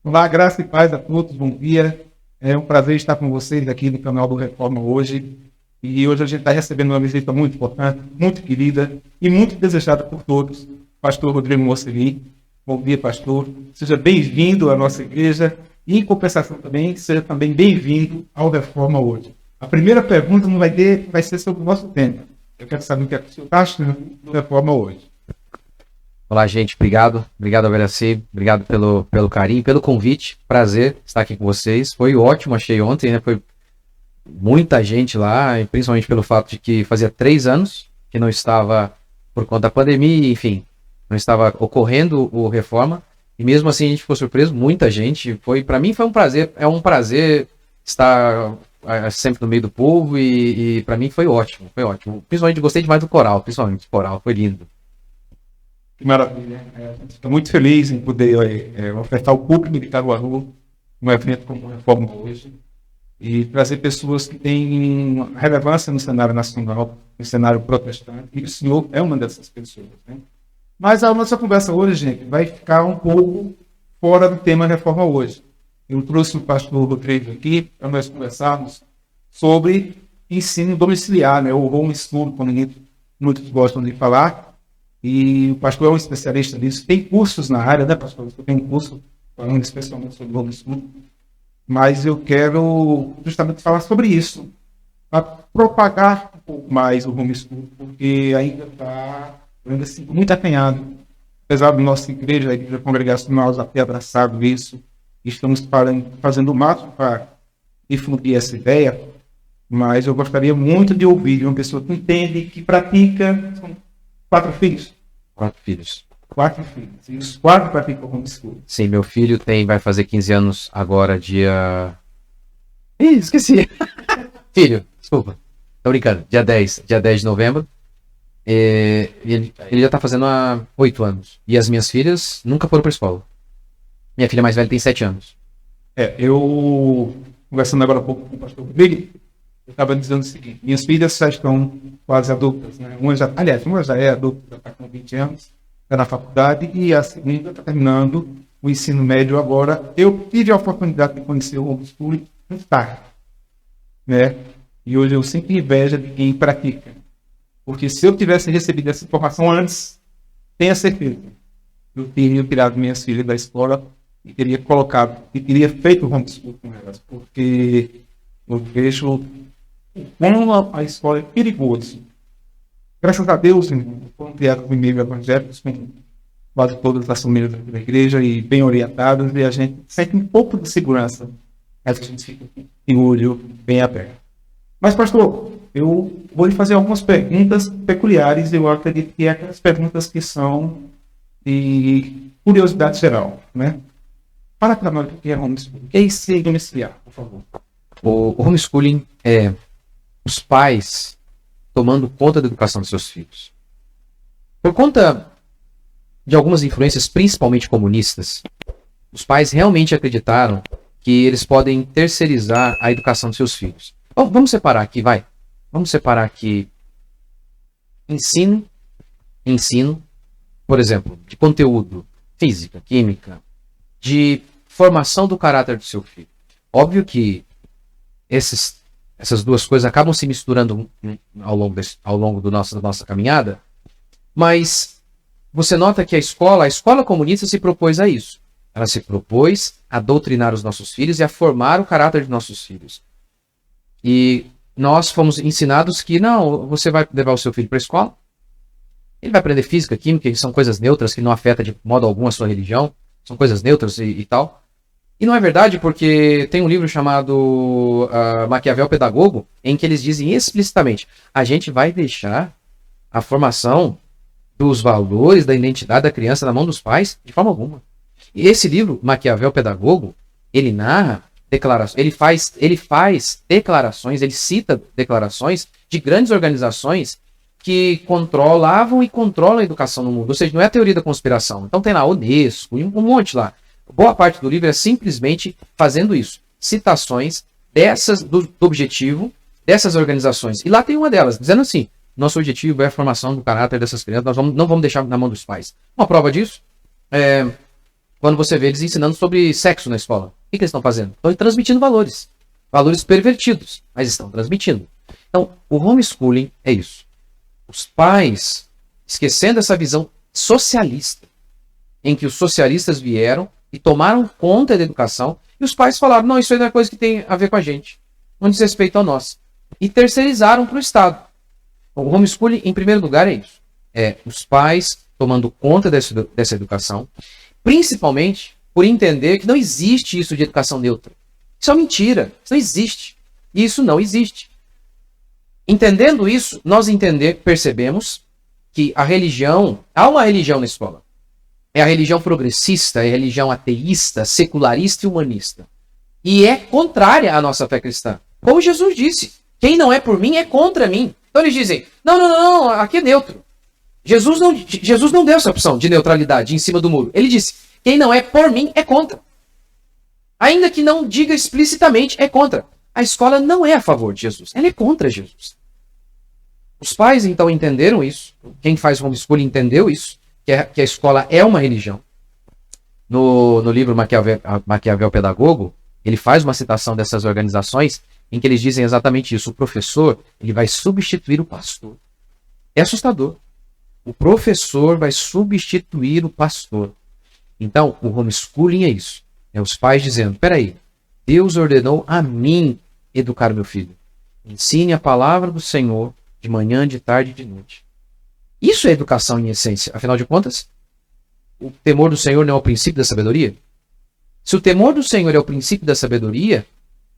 Olá, graça e paz a todos, bom dia. É um prazer estar com vocês aqui no canal do Reforma hoje. E hoje a gente está recebendo uma visita muito importante, muito querida e muito desejada por todos, pastor Rodrigo Mocelin. Bom dia, pastor. Seja bem-vindo à nossa igreja e, em compensação também, seja também bem-vindo ao Reforma hoje. A primeira pergunta não vai ser sobre o nosso tema. Eu quero saber o que é que o senhor está achando do Reforma hoje. Olá, gente. Obrigado. Obrigado, VLC. Obrigado pelo carinho, pelo convite. Prazer estar aqui com vocês. Foi ótimo, achei ontem, né? Foi muita gente lá, e principalmente pelo fato de que fazia 3 anos que não estava, por conta da pandemia, enfim, não estava ocorrendo o Reforma. E mesmo assim a gente ficou surpreso, muita gente. Para mim foi um prazer, é um prazer estar sempre no meio do povo e para mim foi ótimo, foi ótimo. Principalmente gostei demais do coral, principalmente o coral, foi lindo. Que maravilha. A gente fica muito feliz em poder ofertar o público de Caruaru um evento como a Reforma hoje e trazer pessoas que têm relevância no cenário nacional, no cenário protestante, e o senhor é uma dessas pessoas. Né? Mas a nossa conversa hoje, gente, vai ficar um pouco fora do tema Reforma hoje. Eu trouxe o pastor Rodrigo aqui para nós conversarmos sobre ensino domiciliar, né? Ou homeschooling, como muitos gostam de falar. E o pastor é um especialista nisso. Tem cursos na área, né, pastor? Você tem um curso falando especialmente sobre o homeschooling. Mas eu quero justamente falar sobre isso, para propagar um pouco mais o homeschooling, porque ainda está assim, muito acanhado. Apesar da nossa igreja, a igreja congregacional, já ter abraçado isso, estamos fazendo o máximo para difundir essa ideia, mas eu gostaria muito de ouvir de uma pessoa que entende, que pratica. São 4 filhos? 4 filhos. 4 filhos. E os 4 praticam homeschooling. Sim, meu filho vai fazer 15 anos agora, dia... Ih, esqueci. Filho, desculpa. Tô brincando. Dia 10 de novembro. Ele já tá fazendo há 8 anos. E as minhas filhas nunca foram pra escola. Minha filha mais velha tem 7 anos. Eu, conversando agora há pouco com o pastor Rodrigo, eu estava dizendo o seguinte: minhas filhas já estão quase adultas, né? Uma já é adulta, já está com 20 anos, está na faculdade, e a segunda está terminando o ensino médio agora. Eu tive a oportunidade de conhecer o homeschooling muito tarde, né? E hoje eu sinto inveja de quem pratica. Porque se eu tivesse recebido essa informação antes, tenha certeza, eu teria tirado minhas filhas da escola e teria feito o homeschooling com elas, porque eu vejo como a escola é perigosa. Graças a Deus, foram criados em meio evangélicos, com quase todas as famílias da igreja e bem orientadas, e a gente sente um pouco de segurança. A gente fica em olho bem aberto. Mas, pastor, eu vou lhe fazer algumas perguntas peculiares, eu acredito que é aquelas perguntas que são de curiosidade geral, né? Fala para nós o que é homeschooling. O que é esse domiciliar, por favor? O homeschooling é os pais tomando conta da educação dos seus filhos. Por conta de algumas influências, principalmente comunistas, os pais realmente acreditaram que eles podem terceirizar a educação dos seus filhos. Vamos separar aqui, vai. Vamos separar aqui ensino, por exemplo, de conteúdo, física, química, de formação do caráter do seu filho. Óbvio que essas duas coisas acabam se misturando ao longo da nossa caminhada, mas você nota que a escola comunista se propôs a isso. Ela se propôs a doutrinar os nossos filhos e a formar o caráter de nossos filhos. E nós fomos ensinados que não, você vai levar o seu filho para a escola, ele vai aprender física, química, que são coisas neutras, que não afetam de modo algum a sua religião, são coisas neutras e tal. E não é verdade, porque tem um livro chamado Maquiavel Pedagogo, em que eles dizem explicitamente: a gente vai deixar a formação dos valores, da identidade da criança na mão dos pais, de forma alguma. E esse livro, Maquiavel Pedagogo, ele narra declarações, ele faz declarações, ele cita declarações de grandes organizações que controlavam e controlam a educação no mundo. Ou seja, não é a teoria da conspiração. Então tem lá Unesco e um monte lá. Boa parte do livro é simplesmente fazendo isso. Citações do objetivo dessas organizações. E lá tem uma delas, dizendo assim: nosso objetivo é a formação do caráter dessas crianças, nós não vamos deixar na mão dos pais. Uma prova disso é Quando você vê eles ensinando sobre sexo na escola, o que eles estão fazendo? Estão transmitindo valores. Valores pervertidos, mas estão transmitindo. Então, o homeschooling é isso. Os pais, esquecendo essa visão socialista, em que os socialistas vieram e tomaram conta da educação, e os pais falaram, não, isso aí não é coisa que tem a ver com a gente. Não diz respeito a nós. E terceirizaram para o Estado. O homeschooling, em primeiro lugar, é isso. É os pais tomando conta dessa educação, principalmente por entender que não existe isso de educação neutra. Isso é uma mentira. Isso não existe. Isso não existe. Entendendo isso, nós percebemos que a religião, há uma religião na escola. É a religião progressista, é a religião ateísta, secularista e humanista. E é contrária à nossa fé cristã. Como Jesus disse, quem não é por mim é contra mim. Então eles dizem, não, aqui é neutro. Jesus não deu essa opção de neutralidade em cima do muro. Ele disse, quem não é por mim é contra. Ainda que não diga explicitamente, é contra. A escola não é a favor de Jesus, ela é contra Jesus. Os pais então entenderam isso, quem faz homeschooling entendeu isso, que a escola é uma religião. No livro Maquiavel Pedagogo, ele faz uma citação dessas organizações em que eles dizem exatamente isso. O professor, ele vai substituir o pastor. É assustador. O professor vai substituir o pastor. Então, o homeschooling é isso. É os pais dizendo, peraí, Deus ordenou a mim educar meu filho. Ensine a palavra do Senhor de manhã, de tarde e de noite. Isso é educação em essência. Afinal de contas, o temor do Senhor não é o princípio da sabedoria? Se o temor do Senhor é o princípio da sabedoria,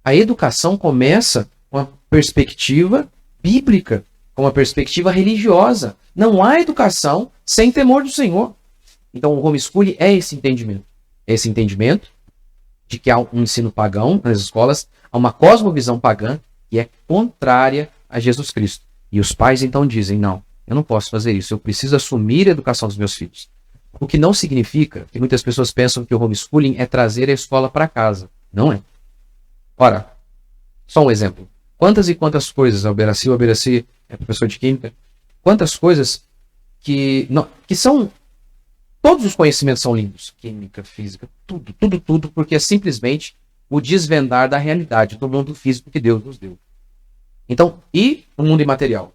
a educação começa com uma perspectiva bíblica, com uma perspectiva religiosa. Não há educação sem temor do Senhor. Então o homeschooling é esse entendimento. É esse entendimento de que há um ensino pagão nas escolas, há uma cosmovisão pagã que é contrária a Jesus Cristo. E os pais então dizem, não, eu não posso fazer isso, eu preciso assumir a educação dos meus filhos. O que não significa que muitas pessoas pensam que o homeschooling é trazer a escola para casa. Não é. Ora, só um exemplo. Quantas e quantas coisas, o Alberaci é professor de química, quantas coisas que são, todos os conhecimentos são lindos. Química, física, tudo, porque é simplesmente o desvendar da realidade, do mundo físico que Deus nos deu. Então, e o mundo imaterial.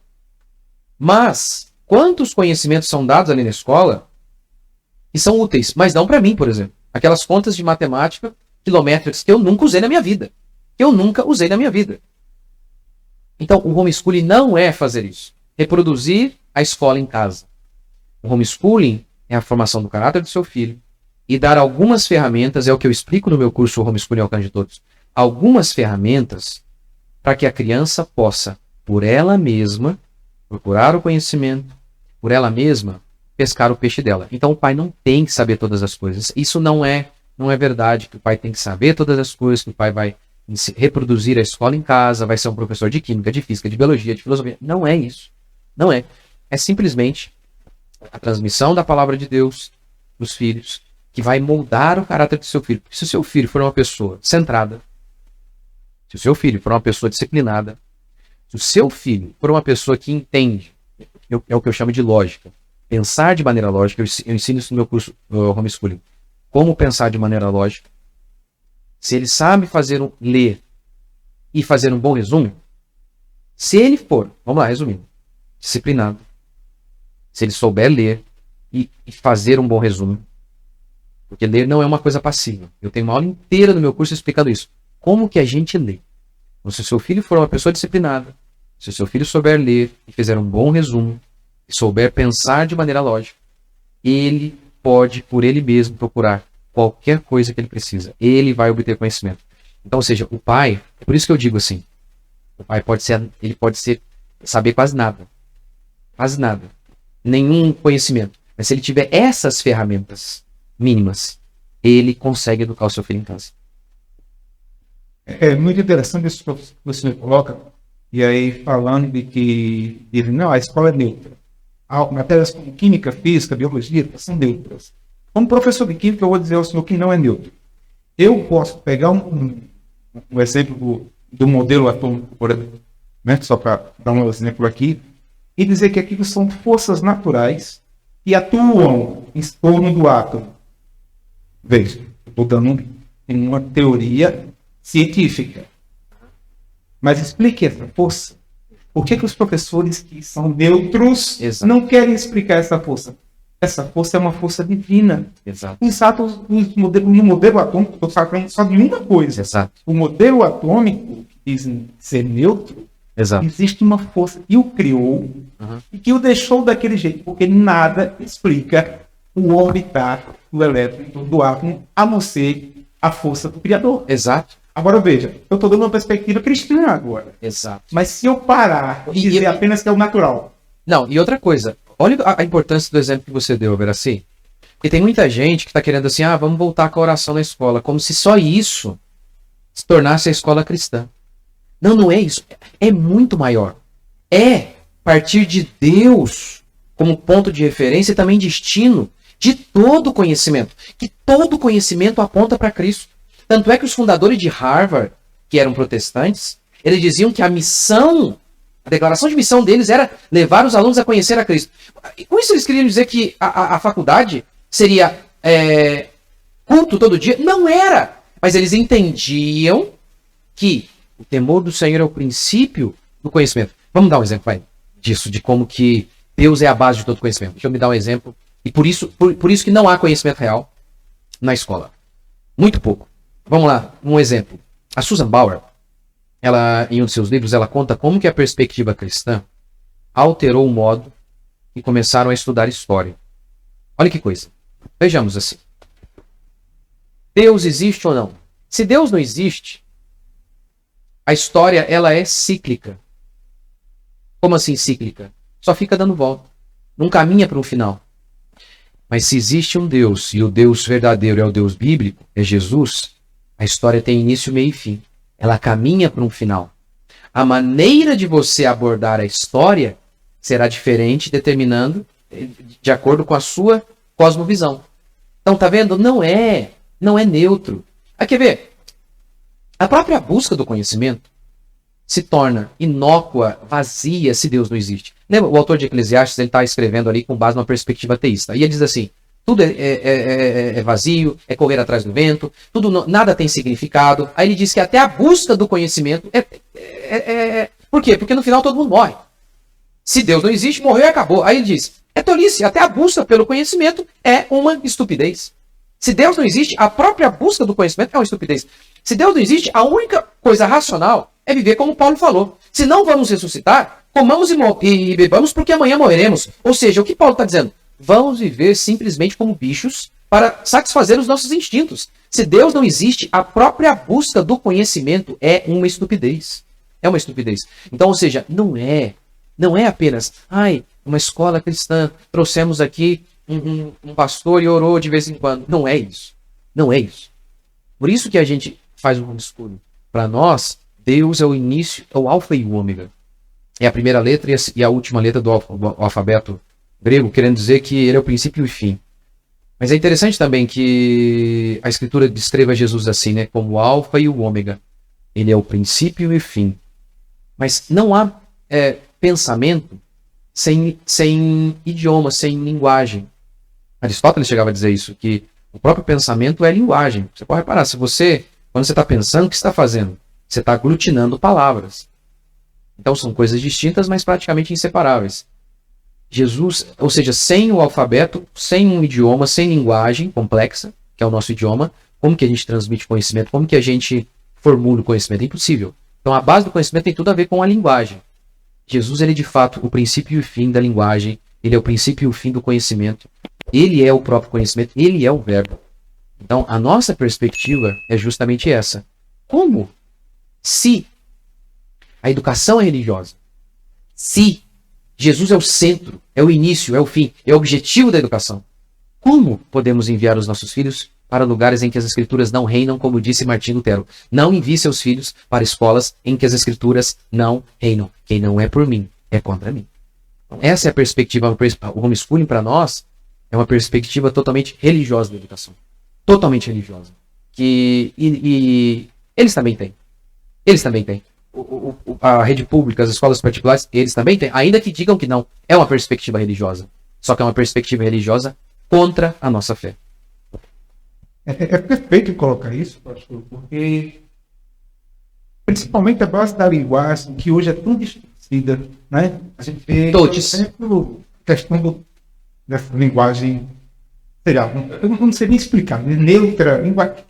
Mas, quantos conhecimentos são dados ali na escola e são úteis, mas não para mim, por exemplo. Aquelas contas de matemática quilométricas que eu nunca usei na minha vida. Então, o homeschooling não é fazer isso. Reproduzir a escola em casa. O homeschooling é a formação do caráter do seu filho e dar algumas ferramentas, é o que eu explico no meu curso O Homeschooling ao Alcance de Todos, algumas ferramentas para que a criança possa, por ela mesma, procurar o conhecimento, por ela mesma, pescar o peixe dela. Então o pai não tem que saber todas as coisas. Isso não é verdade que o pai tem que saber todas as coisas, que o pai vai reproduzir a escola em casa, vai ser um professor de química, de física, de biologia, de filosofia. Não é isso. Não é. É simplesmente a transmissão da palavra de Deus dos filhos que vai moldar o caráter do seu filho. Se o seu filho for uma pessoa centrada, se o seu filho for uma pessoa disciplinada, se o seu filho for uma pessoa que entende, é o que eu chamo de lógica, pensar de maneira lógica, eu ensino isso no meu curso homeschooling, como pensar de maneira lógica. Se ele sabe ler e fazer um bom resumo, se ele for, vamos lá, resumindo, disciplinado, se ele souber ler e fazer um bom resumo, porque ler não é uma coisa passiva. Eu tenho uma aula inteira no meu curso explicando isso. Como que a gente lê? Então, se o seu filho for uma pessoa disciplinada, se o seu filho souber ler e fizer um bom resumo, e souber pensar de maneira lógica, ele pode, por ele mesmo, procurar qualquer coisa que ele precisa. Ele vai obter conhecimento. Então, ou seja, o pai, é por isso que eu digo assim, o pai pode saber quase nada. Quase nada. Nenhum conhecimento. Mas se ele tiver essas ferramentas mínimas, ele consegue educar o seu filho em casa. É muito interessante isso que você coloca, e aí falando de que não, a escola é neutra. Matérias como química, física, biologia, são neutras. Como professor de química, eu vou dizer ao senhor que não é neutro. Eu posso pegar um exemplo do modelo atômico, por exemplo, né, só para dar um exemplo aqui, e dizer que aquilo são forças naturais que atuam em torno do átomo. Veja, eu estou dando uma teoria científica. Mas explique essa força. Por que os professores que são neutros Exato. não querem explicar essa força? Essa força é uma força divina. Exato. No modelo atômico, estou falando só de uma coisa. Exato. O modelo atômico, que dizem ser neutro, Exato. existe uma força que o criou e que o deixou daquele jeito, porque nada explica o orbitar do elétron do átomo, a não ser a força do Criador. Exato. Agora veja, eu estou dando uma perspectiva cristã agora. Exato. Mas se eu parar e dizer apenas que é o natural. Não, e outra coisa, olha a importância do exemplo que você deu, Veraci. Porque tem muita gente que está querendo assim, vamos voltar com a oração na escola, como se só isso se tornasse a escola cristã. Não, não é isso. É muito maior. É partir de Deus como ponto de referência e também destino de todo conhecimento. Que todo conhecimento aponta para Cristo. Tanto é que os fundadores de Harvard, que eram protestantes, eles diziam que a declaração de missão deles era levar os alunos a conhecer a Cristo. E com isso eles queriam dizer que a faculdade seria culto todo dia? Não era! Mas eles entendiam que o temor do Senhor é o princípio do conhecimento. Vamos dar um exemplo disso, de como que Deus é a base de todo conhecimento. Deixa eu me dar um exemplo. E por isso que não há conhecimento real na escola. Muito pouco. Vamos lá, um exemplo. A Susan Bauer, ela, em um de seus livros, ela conta como que a perspectiva cristã alterou o modo que começaram a estudar história. Olha que coisa. Vejamos assim. Deus existe ou não? Se Deus não existe, a história ela é cíclica. Como assim cíclica? Só fica dando volta. Não caminha para um final. Mas se existe um Deus, e o Deus verdadeiro é o Deus bíblico, é Jesus, a história tem início, meio e fim. Ela caminha para um final. A maneira de você abordar a história será diferente, determinando de acordo com a sua cosmovisão. Então, tá vendo? Não é neutro. Quer ver? A própria busca do conhecimento se torna inócua, vazia, se Deus não existe. Lembra, o autor de Eclesiastes, ele está escrevendo ali com base numa perspectiva ateísta. E ele diz assim, tudo é vazio, é correr atrás do vento, nada tem significado. Aí ele diz que até a busca do conhecimento Por quê? Porque no final todo mundo morre. Se Deus não existe, morreu e acabou. Aí ele diz, é tolice, até a busca pelo conhecimento é uma estupidez. Se Deus não existe, a própria busca do conhecimento é uma estupidez. Se Deus não existe, a única coisa racional é viver como Paulo falou. Se não vamos ressuscitar, comamos e bebamos porque amanhã morreremos. Ou seja, o que Paulo está dizendo? Vamos viver simplesmente como bichos para satisfazer os nossos instintos. Se Deus não existe, a própria busca do conhecimento é uma estupidez. É uma estupidez. Então, ou seja, não é apenas, uma escola cristã, trouxemos aqui um pastor e orou de vez em quando. Não é isso. Não é isso. Por isso que a gente faz um homeschooling. Para nós, Deus é o início, é o alfa e o ômega. É a primeira letra e a última letra do alfabeto grego, querendo dizer que ele é o princípio e o fim. Mas é interessante também que a Escritura descreva Jesus assim, né, como o alfa e o ômega. Ele é o princípio e o fim. Mas não há pensamento sem idioma, sem linguagem. Aristóteles chegava a dizer isso, que o próprio pensamento é linguagem. Você pode reparar, quando você está pensando, o que você está fazendo? Você está aglutinando palavras. Então são coisas distintas, mas praticamente inseparáveis. Jesus, ou seja, sem o alfabeto, sem um idioma, sem linguagem complexa, que é o nosso idioma, como que a gente transmite conhecimento? Como que a gente formula o conhecimento? É impossível. Então a base do conhecimento tem tudo a ver com a linguagem. Jesus, ele é de fato o princípio e o fim da linguagem, ele é o princípio e o fim do conhecimento, ele é o próprio conhecimento, ele é o verbo. Então a nossa perspectiva é justamente essa. Como? Se a educação é religiosa, se Jesus é o centro, é o início, é o fim, é o objetivo da educação, como podemos enviar os nossos filhos para lugares em que as escrituras não reinam, como disse Martim Lutero? Não envie seus filhos para escolas em que as escrituras não reinam. Quem não é por mim, é contra mim. Então, essa é a perspectiva. O homeschooling para nós é uma perspectiva totalmente religiosa da educação. Totalmente religiosa. E eles também têm. Eles também têm. A rede pública, as escolas particulares, eles também têm. Ainda que digam que não. É uma perspectiva religiosa. Só que é uma perspectiva religiosa contra a nossa fé. É perfeito colocar isso, pastor, porque principalmente a base da linguagem, que hoje é tão distorcida, né? A gente vê, por Todes. exemplo, a questão dessa linguagem, sei lá, eu não sei nem explicar, né? Neutra, linguagem,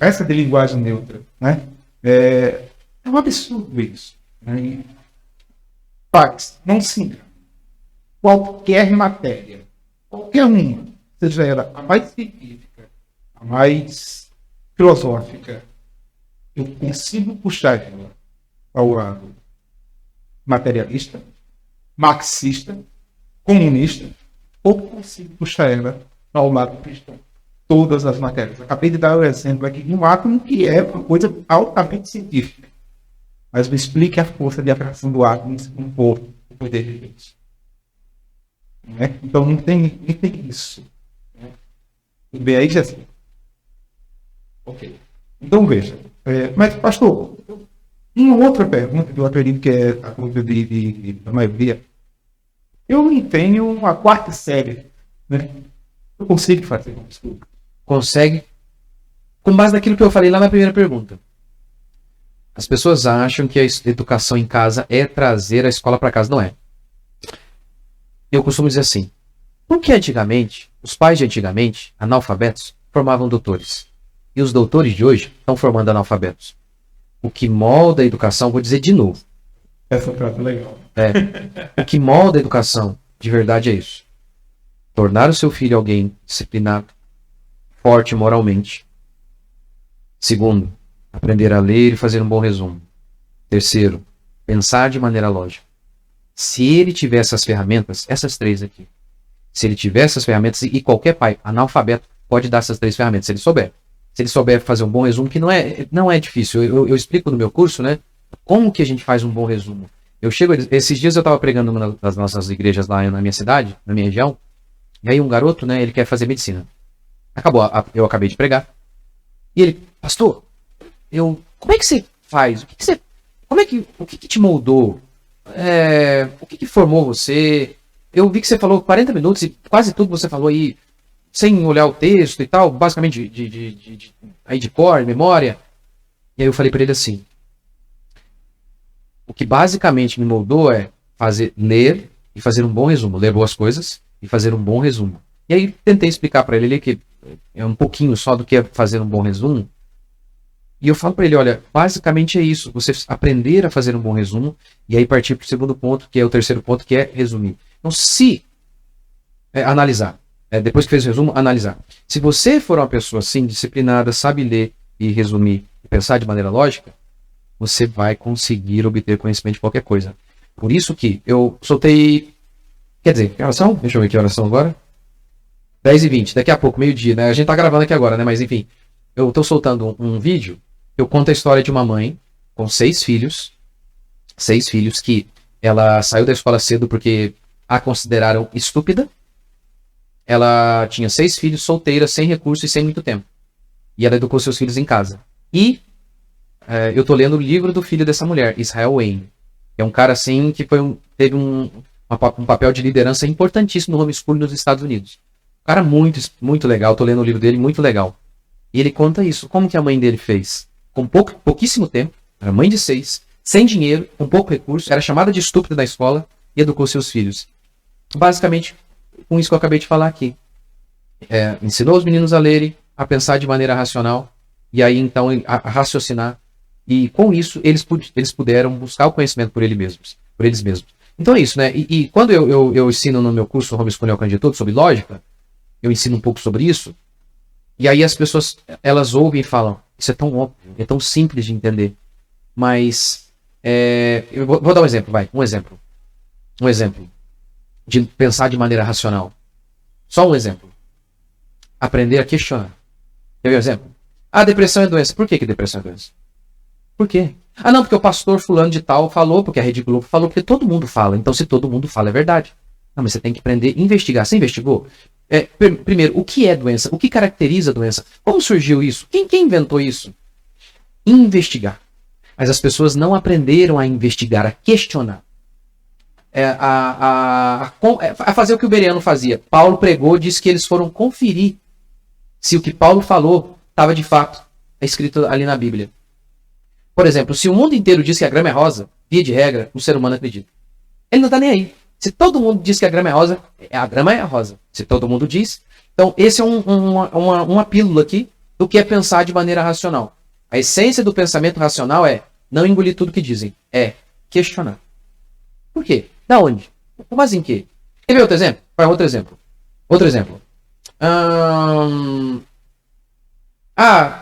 essa de linguagem neutra, né? É um absurdo isso. Né? E, paz, não se engane. Qualquer matéria, qualquer uma, seja ela a mais científica, a mais filosófica, eu consigo puxar ela ao lado materialista, marxista, comunista, ou consigo puxar ela ao lado cristão. Todas as matérias. Acabei de dar o exemplo aqui de um átomo que é uma coisa altamente científica. Mas me explique a força de atração do átomo se não for o poder de Deus. Né? Então não tem isso. Né? Tudo bem aí, Jesus? Ok. Então veja. Mas, pastor, uma outra pergunta que eu acredito que é a coisa da maioria. Eu não tenho uma quarta série. Né? Eu consigo fazer um estudo. Consegue, com base naquilo que eu falei lá na primeira pergunta. As pessoas acham que a educação em casa é trazer a escola para casa. Não é. Eu costumo dizer assim, porque antigamente, os pais de antigamente, analfabetos, formavam doutores. E os doutores de hoje estão formando analfabetos. O que molda a educação, vou dizer de novo. Essa frase é legal. O que molda a educação, de verdade, é isso. Tornar o seu filho alguém disciplinado, forte moralmente. Segundo, aprender a ler e fazer um bom resumo. Terceiro, pensar de maneira lógica. Se ele tiver essas ferramentas, essas três aqui, se ele tiver essas ferramentas, e qualquer pai analfabeto pode dar essas três ferramentas, se ele souber. Se ele souber fazer um bom resumo, que não é difícil. Eu explico no meu curso, né? Como que a gente faz um bom resumo. Esses dias eu estava pregando numa das nossas igrejas lá na minha cidade, na minha região, e aí um garoto, né, ele quer fazer medicina. Eu acabei de pregar. E ele, pastor, como é que você faz? O que te moldou? O que formou você? Eu vi que você falou 40 minutos e quase tudo você falou aí, sem olhar o texto e tal, basicamente de cor, memória. E aí eu falei para ele assim, o que basicamente me moldou é ler e fazer um bom resumo. Ler boas coisas e fazer um bom resumo. E aí tentei explicar para ele que é um pouquinho só do que é fazer um bom resumo. E eu falo para ele, olha, basicamente é isso. Você aprender a fazer um bom resumo e aí partir para o segundo ponto, que é o terceiro ponto, que é resumir. Então, analisar. Depois que fez o resumo, analisar. Se você for uma pessoa assim, disciplinada, sabe ler e resumir e pensar de maneira lógica, você vai conseguir obter conhecimento de qualquer coisa. Por isso que eu soltei... Quer dizer, que oração? Deixa eu ver que oração agora. 10h20, daqui a pouco, meio-dia, né? A gente tá gravando aqui agora, né? Mas enfim, eu tô soltando um vídeo. Eu conto a história de uma mãe com 6 filhos. 6 filhos que ela saiu da escola cedo porque a consideraram estúpida. Ela tinha 6 filhos, solteira, sem recursos e sem muito tempo. E ela educou seus filhos em casa. E eu tô lendo o livro do filho dessa mulher, Israel Wayne. É um cara assim que teve um papel de liderança importantíssimo no homeschooling nos Estados Unidos. Um cara muito, muito legal, tô lendo o livro dele, muito legal. E ele conta isso, como que a mãe dele fez? Com pouquíssimo tempo, era mãe de 6, sem dinheiro, com pouco recurso, era chamada de estúpida na escola e educou seus filhos. Basicamente, com isso que eu acabei de falar aqui. Ensinou os meninos a lerem, a pensar de maneira racional, e aí então a raciocinar. E com isso, eles puderam buscar o conhecimento por eles mesmos. Então é isso, né? E quando eu ensino no meu curso Homeschooling ao Cândido Todo sobre lógica, eu ensino um pouco sobre isso, e aí as pessoas, elas ouvem e falam, isso é tão óbvio, é tão simples de entender. Mas, eu vou dar um exemplo, um exemplo. Um exemplo de pensar de maneira racional. Só um exemplo. Aprender a questionar. Quer ver um exemplo? Depressão é doença. Por que depressão é doença? Por quê? Não, porque o pastor fulano de tal falou, porque a Rede Globo falou, porque todo mundo fala. Então, se todo mundo fala, é verdade. Não, mas você tem que aprender a investigar. Você investigou? Primeiro, o que é doença? O que caracteriza a doença? Como surgiu isso? Quem inventou isso? Investigar. Mas as pessoas não aprenderam a investigar, a questionar. A fazer o que o Bereano fazia. Paulo pregou, disse que eles foram conferir se o que Paulo falou estava de fato escrito ali na Bíblia. Por exemplo, se o mundo inteiro diz que a grama é rosa, via de regra, o ser humano acredita. Ele não está nem aí. Se todo mundo diz que a grama é rosa. Se todo mundo diz. Então, esse é uma pílula aqui do que é pensar de maneira racional. A essência do pensamento racional é não engolir tudo que dizem. É questionar. Por quê? Da onde? Mas em quê? Quer ver outro exemplo? Vai, outro exemplo. Outro exemplo.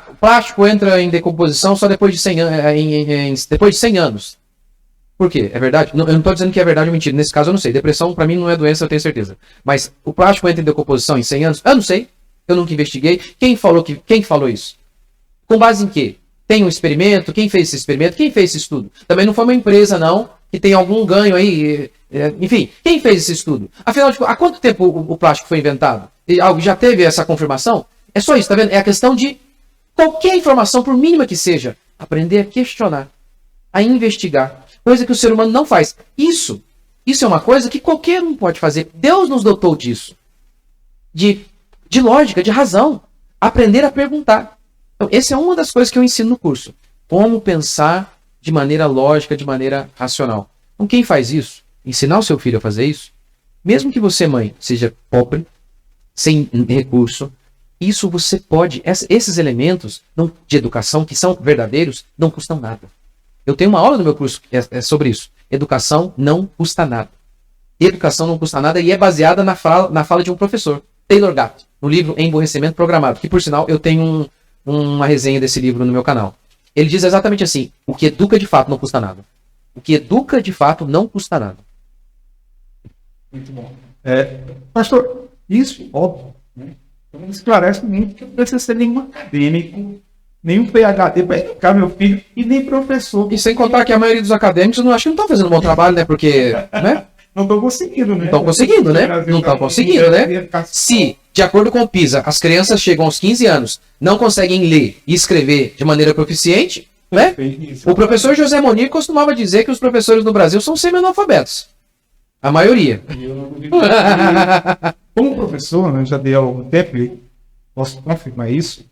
O plástico entra em decomposição só depois de 100 anos. Depois de 100 anos. Por quê? É verdade? Não, eu não estou dizendo que é verdade ou mentira. Nesse caso eu não sei. Depressão para mim não é doença, eu tenho certeza. Mas o plástico entra em decomposição em 100 anos? Eu não sei. Eu nunca investiguei. Quem falou isso? Com base em quê? Tem um experimento? Quem fez esse experimento? Quem fez esse estudo? Também não foi uma empresa, não, que tem algum ganho aí. Enfim, quem fez esse estudo? Afinal de contas, há quanto tempo o plástico foi inventado? Já teve essa confirmação? É só isso, tá vendo? É a questão de qualquer informação, por mínima que seja, aprender a questionar, a investigar. Coisa que o ser humano não faz. Isso é uma coisa que qualquer um pode fazer. Deus nos dotou disso. De lógica, de razão. Aprender a perguntar. Então, essa é uma das coisas que eu ensino no curso. Como pensar de maneira lógica, de maneira racional. Então, quem faz isso, ensinar o seu filho a fazer isso, mesmo que você, mãe, seja pobre, sem recurso, isso você pode. Esses elementos de educação, que são verdadeiros, não custam nada. Eu tenho uma aula no meu curso que é sobre isso. Educação não custa nada. Educação não custa nada e é baseada na fala de um professor, Taylor Gatto, no livro Emburrecimento Programado, que, por sinal, eu tenho uma resenha desse livro no meu canal. Ele diz exatamente assim: o que educa de fato não custa nada. O que educa de fato não custa nada. Muito bom. Pastor, isso, óbvio, né? Então, esclarece muito que eu não preciso ser nenhum acadêmico, nenhum PhD para educar meu filho e nem professor. E sem contar que a maioria dos acadêmicos não estão fazendo um bom trabalho, né? Porque, né? Não estão conseguindo, né? Não estão conseguindo, né? Não estão conseguindo, né? Se, de acordo com o PISA, as crianças chegam aos 15 anos, não conseguem ler e escrever de maneira proficiente, né? O professor José Monir costumava dizer que os professores no Brasil são semi-analfabetos. A maioria. Como professor, né, já dei há algum tempo, e posso confirmar isso,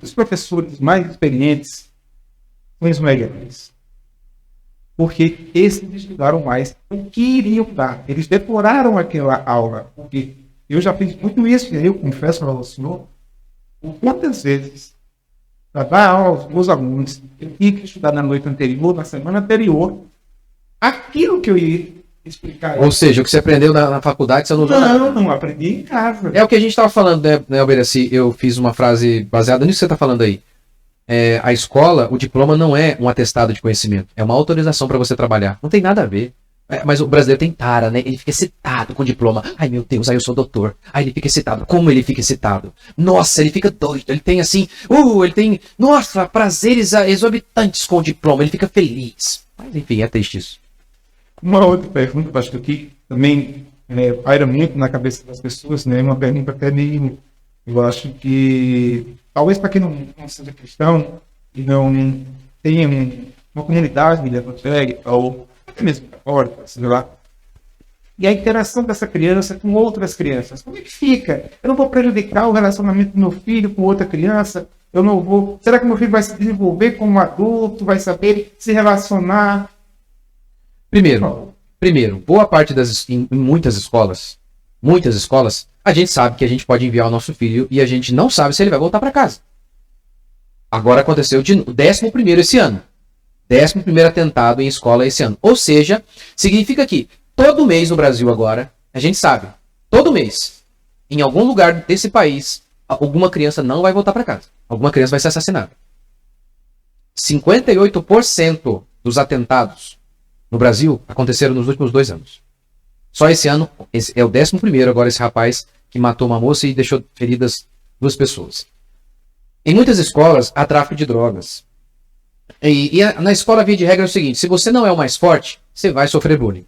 os professores mais experientes são os melhores. Porque esses estudaram mais o que iriam dar. Eles decoraram aquela aula. Porque eu já fiz muito isso, e eu confesso para o senhor, quantas vezes, para dar aula aos meus alunos, eu tinha que estudar na noite anterior, na semana anterior, aquilo que eu ia explicar. Ou seja, o que você aprendeu na faculdade, você não... Não aprendi em casa. É o que a gente estava falando, né, Alberaci? Eu fiz uma frase baseada nisso que você está falando aí. A escola, o diploma não é um atestado de conhecimento, é uma autorização para você trabalhar. Não tem nada a ver. Mas o brasileiro tem tara, né? Ele fica excitado com o diploma. Ai, meu Deus, aí eu sou doutor. Aí ele fica excitado. Como ele fica excitado? Nossa, ele fica doido. Ele tem assim, ele tem, nossa, prazeres exorbitantes com o diploma. Ele fica feliz. Mas enfim, é triste isso. Uma outra pergunta, pastor, que também paira muito na cabeça das pessoas, né? Uma pergunta até meio, eu acho que, talvez para quem não seja cristão e não tenha uma comunidade evangélica ou até mesmo católica, sei lá, e a interação dessa criança com outras crianças, como é que fica? Eu não vou prejudicar o relacionamento do meu filho com outra criança? Eu não vou... Será que meu filho vai se desenvolver como adulto, vai saber se relacionar? Primeiro, boa parte em muitas escolas, a gente sabe que a gente pode enviar o nosso filho e a gente não sabe se ele vai voltar para casa. Agora aconteceu o 11º esse ano. 11º atentado em escola esse ano. Ou seja, significa que todo mês no Brasil agora, a gente sabe, todo mês, em algum lugar desse país, alguma criança não vai voltar para casa. Alguma criança vai ser assassinada. 58% dos atentados no Brasil aconteceram nos últimos 2 anos. Só esse ano, esse é o 11º agora, esse rapaz que matou uma moça e deixou feridas 2 pessoas. Em muitas escolas, há tráfico de drogas. E na escola, a via de regra é o seguinte: se você não é o mais forte, você vai sofrer bullying.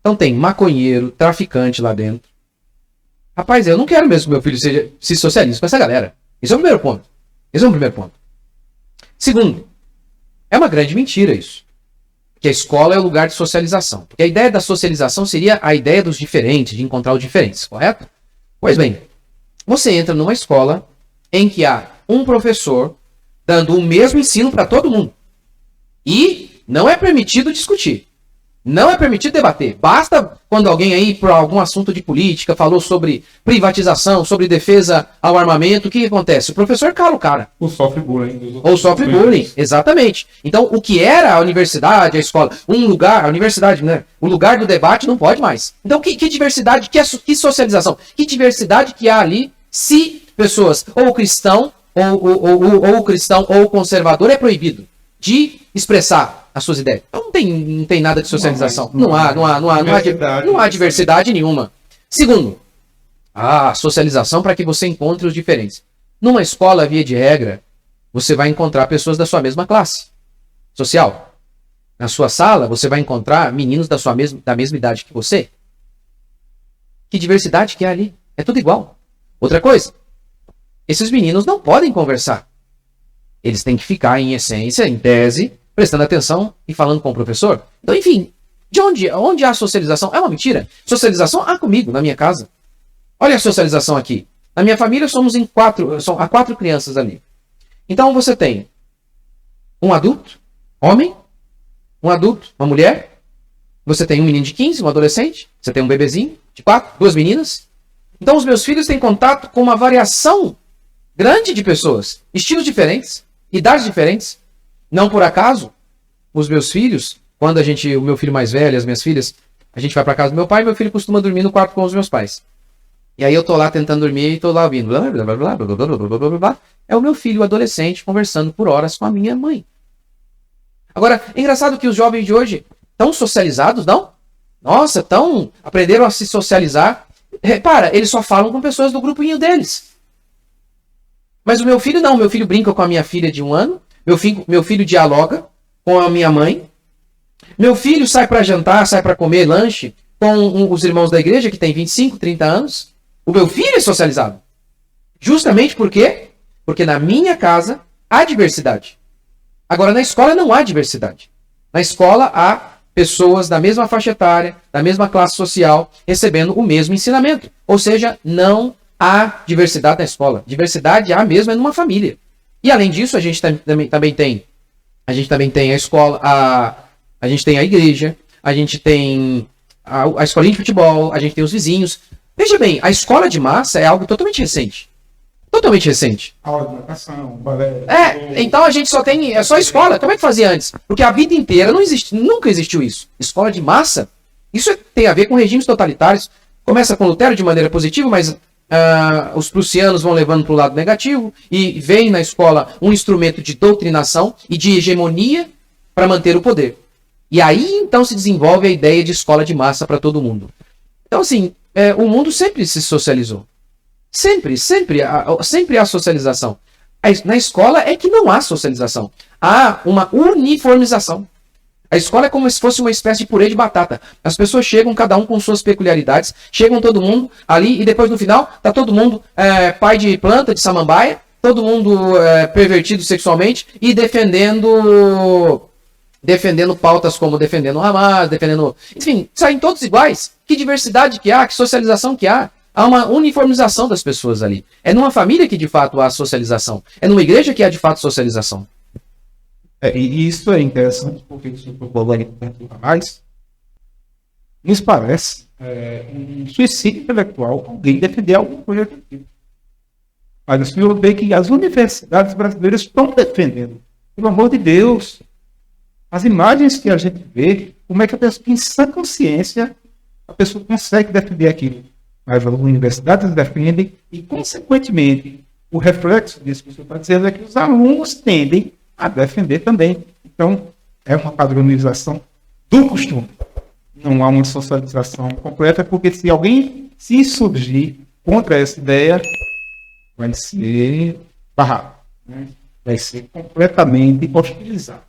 Então tem maconheiro, traficante lá dentro. Rapaz, eu não quero mesmo que meu filho se socialize com essa galera. Esse é o primeiro ponto. Segundo, é uma grande mentira isso. Que a escola é o lugar de socialização. Porque a ideia da socialização seria a ideia dos diferentes, de encontrar os diferentes, correto? Pois bem, você entra numa escola em que há um professor dando o mesmo ensino para todo mundo. E não é permitido discutir. Não é permitido debater. Basta quando alguém aí, por algum assunto de política, falou sobre privatização, sobre defesa ao armamento, o que acontece? O professor cala o cara. Ou sofre bullying. Ou sofre bullying, exatamente. Então, o que era a universidade, a escola, um lugar, a universidade, né? O lugar do debate não pode mais. Então, que diversidade, que socialização, que diversidade que há ali se pessoas, ou cristão, ou cristão, ou conservador é proibido de expressar as suas ideias. Então, não tem nada de socialização. Não há diversidade nenhuma. Segundo, a socialização para que você encontre os diferentes. Numa escola, via de regra, você vai encontrar pessoas da sua mesma classe social. Na sua sala, você vai encontrar meninos da mesma idade que você. Que diversidade que há ali? É tudo igual. Outra coisa, esses meninos não podem conversar. Eles têm que ficar, em essência, em tese, prestando atenção e falando com o professor. Então, enfim, onde há socialização? É uma mentira. Socialização há comigo, na minha casa. Olha a socialização aqui. Na minha família, há 4 crianças ali. Então, você tem um adulto, homem, um adulto, uma mulher. Você tem um menino de 15, um adolescente. Você tem um bebezinho de 4, 2 meninas. Então, os meus filhos têm contato com uma variação grande de pessoas. Estilos diferentes, idades diferentes. Não por acaso, os meus filhos, quando o meu filho mais velho e as minhas filhas, a gente vai para casa do meu pai, meu filho costuma dormir no quarto com os meus pais. E aí eu tô lá tentando dormir e tô lá ouvindo. Blá, blá, blá, blá, blá, blá, blá, blá, blá, blá. É o meu filho adolescente conversando por horas com a minha mãe. Agora, é engraçado que os jovens de hoje estão socializados, não? Nossa, aprenderam a se socializar. Repara, eles só falam com pessoas do grupinho deles. Mas o meu filho não. Meu filho brinca com a minha filha de 1 ano. Meu filho dialoga com a minha mãe. Meu filho sai para jantar, sai para comer lanche com os irmãos da igreja, que tem 25, 30 anos. O meu filho é socializado. Justamente por quê? Porque na minha casa há diversidade. Agora, na escola não há diversidade. Na escola há pessoas da mesma faixa etária, da mesma classe social, recebendo o mesmo ensinamento. Ou seja, não há diversidade na escola. Diversidade há mesmo é numa família. E além disso, a gente também tem a escola, a gente tem a igreja, a gente tem a escolinha de futebol, a gente tem os vizinhos. Veja bem, a escola de massa é algo totalmente recente. Totalmente recente. Aula de natação, balé. Então a gente é só escola. Como é que fazia antes? Porque a vida inteira nunca existiu isso. Escola de massa, isso tem a ver com regimes totalitários. Começa com Lutero de maneira positiva, mas os prussianos vão levando para o lado negativo e vem na escola um instrumento de doutrinação e de hegemonia para manter o poder. E aí então se desenvolve a ideia de escola de massa para todo mundo. Então assim, o mundo sempre se socializou. Sempre há socialização. Na escola é que não há socialização. Há uma uniformização. A escola é como se fosse uma espécie de purê de batata. As pessoas chegam, cada um com suas peculiaridades, chegam todo mundo ali e depois no final tá todo mundo pai de planta, de samambaia, todo mundo pervertido sexualmente e defendendo pautas como defendendo o Hamas, enfim, saem todos iguais. Que diversidade que há, que socialização que há. Há uma uniformização das pessoas ali. É numa família que de fato há socialização. É numa igreja que há de fato socialização. E isso é interessante porque isso mais nos parece um suicídio intelectual alguém defender algum projeto aqui. Mas o senhor vê que as universidades brasileiras estão defendendo. Pelo amor de Deus. As imagens que a gente vê, como é que a pessoa, em sã consciência, a pessoa consegue defender aquilo. Mas as universidades defendem e, consequentemente, o reflexo disso que o senhor está dizendo é que os alunos tendem a defender também. Então, é uma padronização do costume. Não há uma socialização completa, porque se alguém se insurgir contra essa ideia, vai ser barrado. Né? Vai ser completamente hostilizado.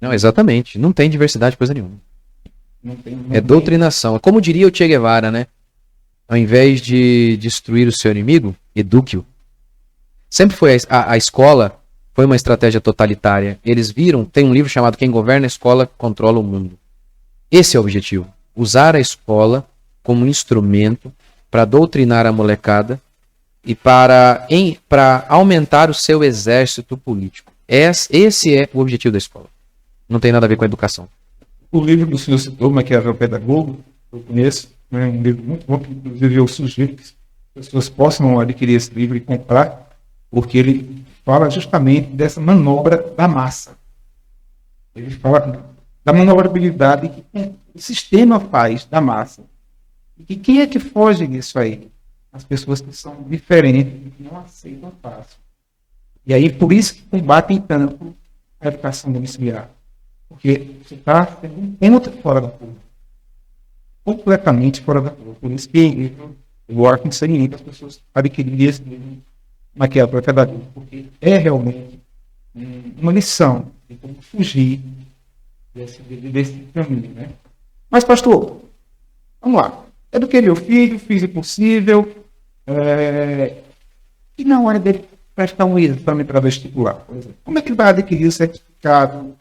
Não, exatamente. Não tem diversidade coisa nenhuma. Não tem. Doutrinação. Como diria o Che Guevara, né? Ao invés de destruir o seu inimigo, eduque-o. Sempre foi a escola, foi uma estratégia totalitária. Eles viram, tem um livro chamado Quem Governa a Escola Controla o Mundo. Esse é o objetivo. Usar a escola como instrumento para doutrinar a molecada e para aumentar o seu exército político. Esse é o objetivo da escola. Não tem nada a ver com a educação. O livro do senhor citou, Maquiavel Pedagogo, eu conheço, é um livro muito bom, que inclusive eu sugiro que as pessoas possam adquirir esse livro e comprar, porque ele fala justamente dessa manobra da massa. Ele fala da manobrabilidade que o sistema faz da massa. E quem é que foge disso aí? As pessoas que são diferentes, que não aceitam fácil. E aí, por isso que combatem tanto a educação domiciliar. Porque você está muito fora da curva. Completamente fora da curva. Por isso que eu gosto de ser as pessoas adquirirem esse livro Maquiavel Pedagogo, porque é realmente uma lição de como fugir desse caminho, né? Mas, pastor, vamos lá. Eduquei meu filho, fiz o possível, e na hora dele prestar um exame para vestibular, por exemplo, como é que ele vai adquirir o certificado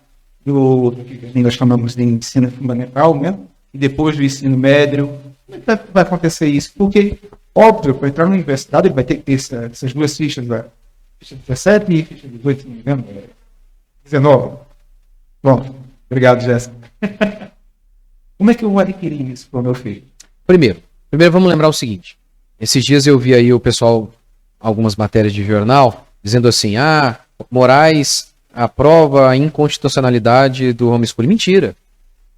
do que nós chamamos de ensino fundamental, né? E depois do ensino médio? Como é que vai acontecer isso? Porque, óbvio, para entrar na universidade, ele vai ter que ter essas duas fichas, né? Ficha 17 e ficha 18, se não me engano. 19. Bom, obrigado, Jéssica. Como é que eu vou adquirir isso para o meu filho? Primeiro vamos lembrar o seguinte. Esses dias eu vi aí o pessoal, algumas matérias de jornal, dizendo assim, Moraes aprova a inconstitucionalidade do homeschooling.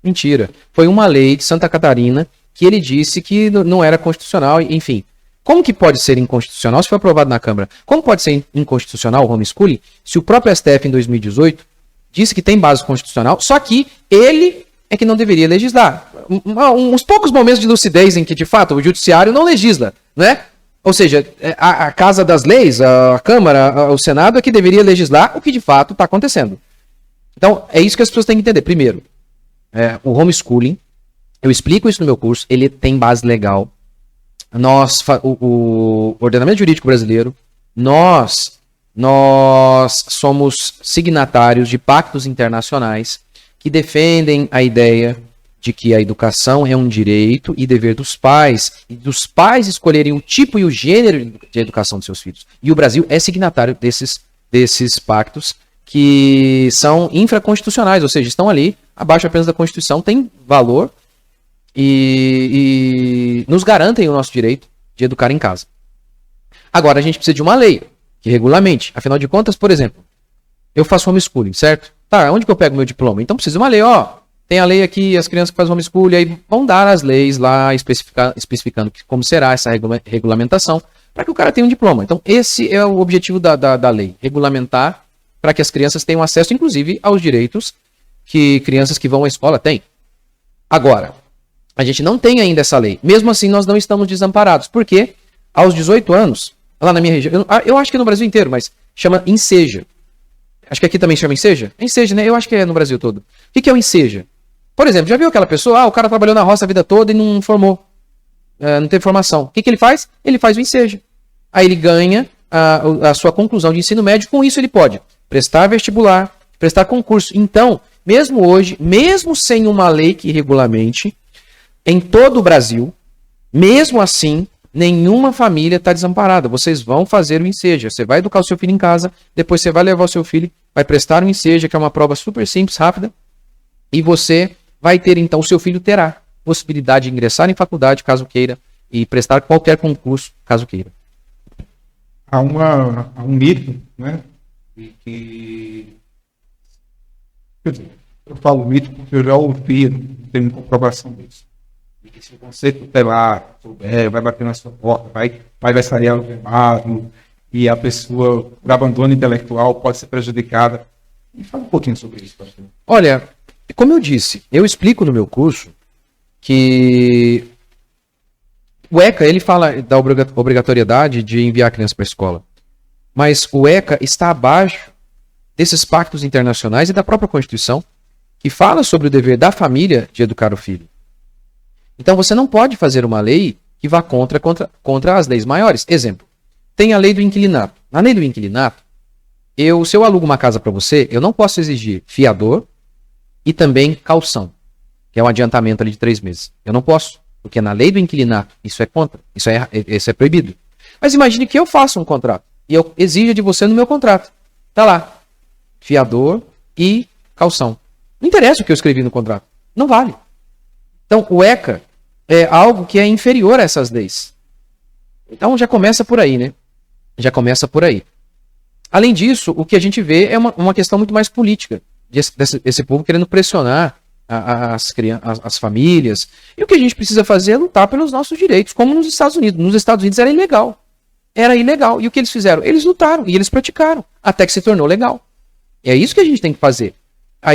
Mentira. Foi uma lei de Santa Catarina que ele disse que não era constitucional, enfim. Como que pode ser inconstitucional se foi aprovado na Câmara? Como pode ser inconstitucional o homeschooling se o próprio STF em 2018 disse que tem base constitucional, só que ele é que não deveria legislar? Uns poucos momentos de lucidez em que, de fato, o judiciário não legisla, né? Ou seja, a Casa das Leis, a Câmara, o Senado é que deveria legislar o que de fato está acontecendo. Então, é isso que as pessoas têm que entender. Primeiro, o homeschooling, eu explico isso no meu curso, ele tem base legal. O ordenamento jurídico brasileiro, nós somos signatários de pactos internacionais que defendem a ideia de que a educação é um direito e dever dos pais, e dos pais escolherem o tipo e o gênero de educação dos seus filhos. E o Brasil é signatário desses pactos que são infraconstitucionais, ou seja, estão ali abaixo apenas da Constituição, têm valor e nos garantem o nosso direito de educar em casa. Agora, a gente precisa de uma lei que regulamente. Afinal de contas, por exemplo, eu faço homeschooling, certo? Tá, onde que eu pego meu diploma? Então precisa de uma lei, tem a lei aqui, as crianças que fazem homeschooling, aí vão dar as leis lá, especificando como será essa regulamentação, para que o cara tenha um diploma. Então esse é o objetivo da lei, regulamentar para que as crianças tenham acesso, inclusive, aos direitos que crianças que vão à escola têm. Agora, a gente não tem ainda essa lei. Mesmo assim, nós não estamos desamparados. Por quê? Aos 18 anos, lá na minha região, eu acho que no Brasil inteiro, mas chama Enseja. Acho que aqui também chama Enseja. Enseja, né? Eu acho que é no Brasil todo. O que é o Enseja? Por exemplo, já viu aquela pessoa? O cara trabalhou na roça a vida toda e não formou. Não teve formação. O que ele faz? Ele faz o Enseja. Aí ele ganha a sua conclusão de ensino médio. Com isso ele pode prestar vestibular, prestar concurso. Então, mesmo hoje, mesmo sem uma lei que regulamente, em todo o Brasil, mesmo assim, nenhuma família está desamparada. Vocês vão fazer o Enseja. Você vai educar o seu filho em casa, depois você vai levar o seu filho, vai prestar o Enseja, que é uma prova super simples, rápida, e você vai ter, então, o seu filho terá possibilidade de ingressar em faculdade, caso queira, e prestar qualquer concurso, caso queira. Há um mito, né? Quer dizer, eu falo mito porque eu já ouvi, não tenho comprovação disso. Que se você tutelar, vai bater na sua porta, vai sair algemado, e a pessoa, por abandono intelectual, pode ser prejudicada. Me fala um pouquinho sobre isso, pastor. Olha, como eu disse, eu explico no meu curso que o ECA, ele fala da obrigatoriedade de enviar a criança para a escola. Mas o ECA está abaixo desses pactos internacionais e da própria Constituição, que fala sobre o dever da família de educar o filho. Então você não pode fazer uma lei que vá contra as leis maiores. Exemplo, tem a lei do inquilinato. Na lei do inquilinato, se eu alugo uma casa para você, eu não posso exigir fiador e também caução, que é um adiantamento ali de 3 meses. Eu não posso, Porque na lei do inquilinato, isso é contra, isso é proibido. Mas imagine que eu faço um contrato e eu exijo de você no meu contrato. Tá lá, fiador e calção. Não interessa o que eu escrevi no contrato. Não vale. Então, o ECA é algo que é inferior a essas leis. Então, já começa por aí, né? Já começa por aí. Além disso, o que a gente vê é uma questão muito mais política. Desse povo querendo pressionar as famílias. E o que a gente precisa fazer é lutar pelos nossos direitos, como nos Estados Unidos. Nos Estados Unidos era ilegal. Era ilegal. E o que eles fizeram? Eles lutaram e eles praticaram, até que se tornou legal. E é isso que a gente tem que fazer.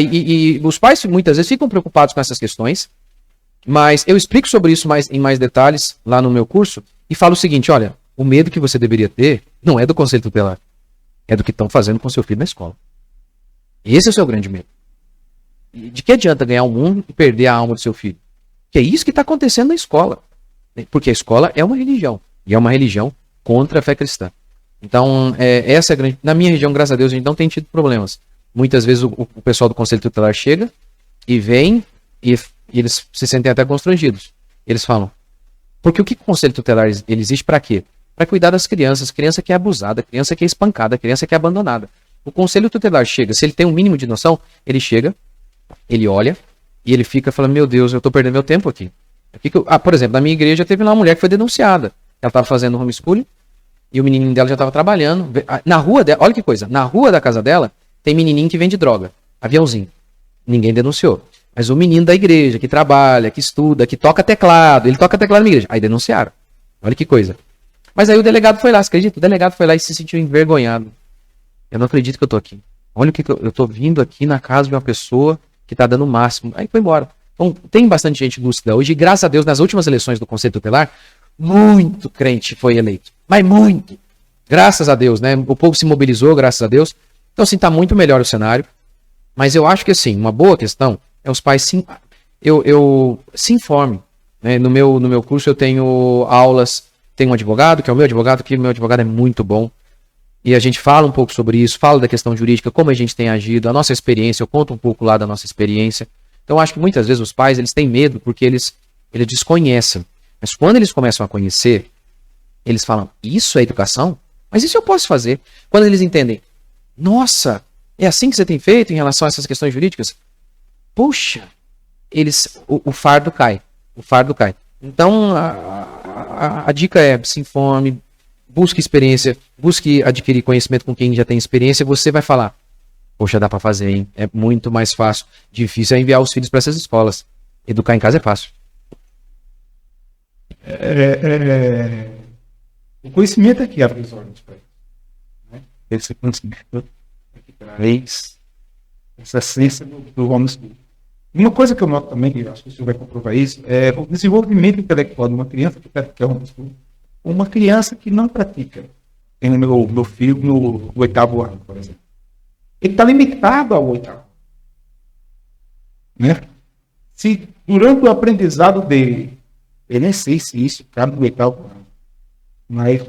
E os pais muitas vezes ficam preocupados com essas questões, mas eu explico sobre isso em mais detalhes lá no meu curso e falo o seguinte, olha, o medo que você deveria ter não é do conselho tutelar, é do que estão fazendo com seu filho na escola. Esse é o seu grande medo. E de que adianta ganhar o mundo e perder a alma do seu filho? Que é isso que está acontecendo na escola. Porque a escola é uma religião, e é uma religião contra a fé cristã. Então, essa é a grande... Na minha região, graças a Deus, a gente não tem tido problemas. Muitas vezes o pessoal do Conselho Tutelar chega e vem e eles se sentem até constrangidos. Eles falam, porque o que o Conselho Tutelar ele existe para quê? Para cuidar das crianças, criança que é abusada, criança que é espancada, criança que é abandonada. O Conselho Tutelar chega, se ele tem um mínimo de noção, ele chega, ele olha e ele fica falando, meu Deus, eu estou perdendo meu tempo aqui. Por exemplo, na minha igreja teve uma mulher que foi denunciada. Ela estava fazendo homeschooling e o menininho dela já estava trabalhando. Na rua dela, olha que coisa, na rua da casa dela tem menininho que vende droga, aviãozinho. Ninguém denunciou. Mas o menino da igreja, que trabalha, que estuda, que toca teclado, ele toca teclado na igreja. Aí denunciaram. Olha que coisa. Mas aí o delegado foi lá, você acredita? O delegado foi lá e se sentiu envergonhado. Eu não acredito que eu tô aqui. Olha o que eu tô vindo aqui na casa de uma pessoa que tá dando o máximo. Aí foi embora. Então tem bastante gente lúcida hoje. E graças a Deus, nas últimas eleições do Conselho Tutelar, muito crente foi eleito. Mas muito. Graças a Deus, né? O povo se mobilizou, graças a Deus. Então, assim, tá muito melhor o cenário. Mas eu acho que, assim, uma boa questão é os pais se informem. Né? No meu curso eu tenho aulas, tem um advogado, que é o meu advogado, que o meu advogado é muito bom. E a gente fala um pouco sobre isso, fala da questão jurídica, como a gente tem agido, a nossa experiência, eu conto um pouco lá da nossa experiência. Então, eu acho que muitas vezes os pais, eles têm medo porque eles desconhecem. Mas quando eles começam a conhecer, eles falam, isso é educação? Mas isso eu posso fazer. Quando eles entendem, nossa, é assim que você tem feito em relação a essas questões jurídicas? Puxa, o fardo cai. O fardo cai. Então, a dica é, se informe, busque experiência, busque adquirir conhecimento com quem já tem experiência, você vai falar, poxa, dá pra fazer, hein? É muito mais fácil. Difícil é enviar os filhos para essas escolas. Educar em casa é fácil. O conhecimento é que abre os olhos para ele. Esse conhecimento é que traz essa ciência do homeschooling. Uma coisa que eu noto também, que acho que o senhor vai comprovar isso, é o desenvolvimento intelectual de uma criança que pratica homeschooling. Uma criança que não pratica. Tem o meu filho no 8º ano, por exemplo. Ele está limitado ao 8º ano. Né? Se durante o aprendizado dele, eu nem sei se isso cabe no 8º ano, mas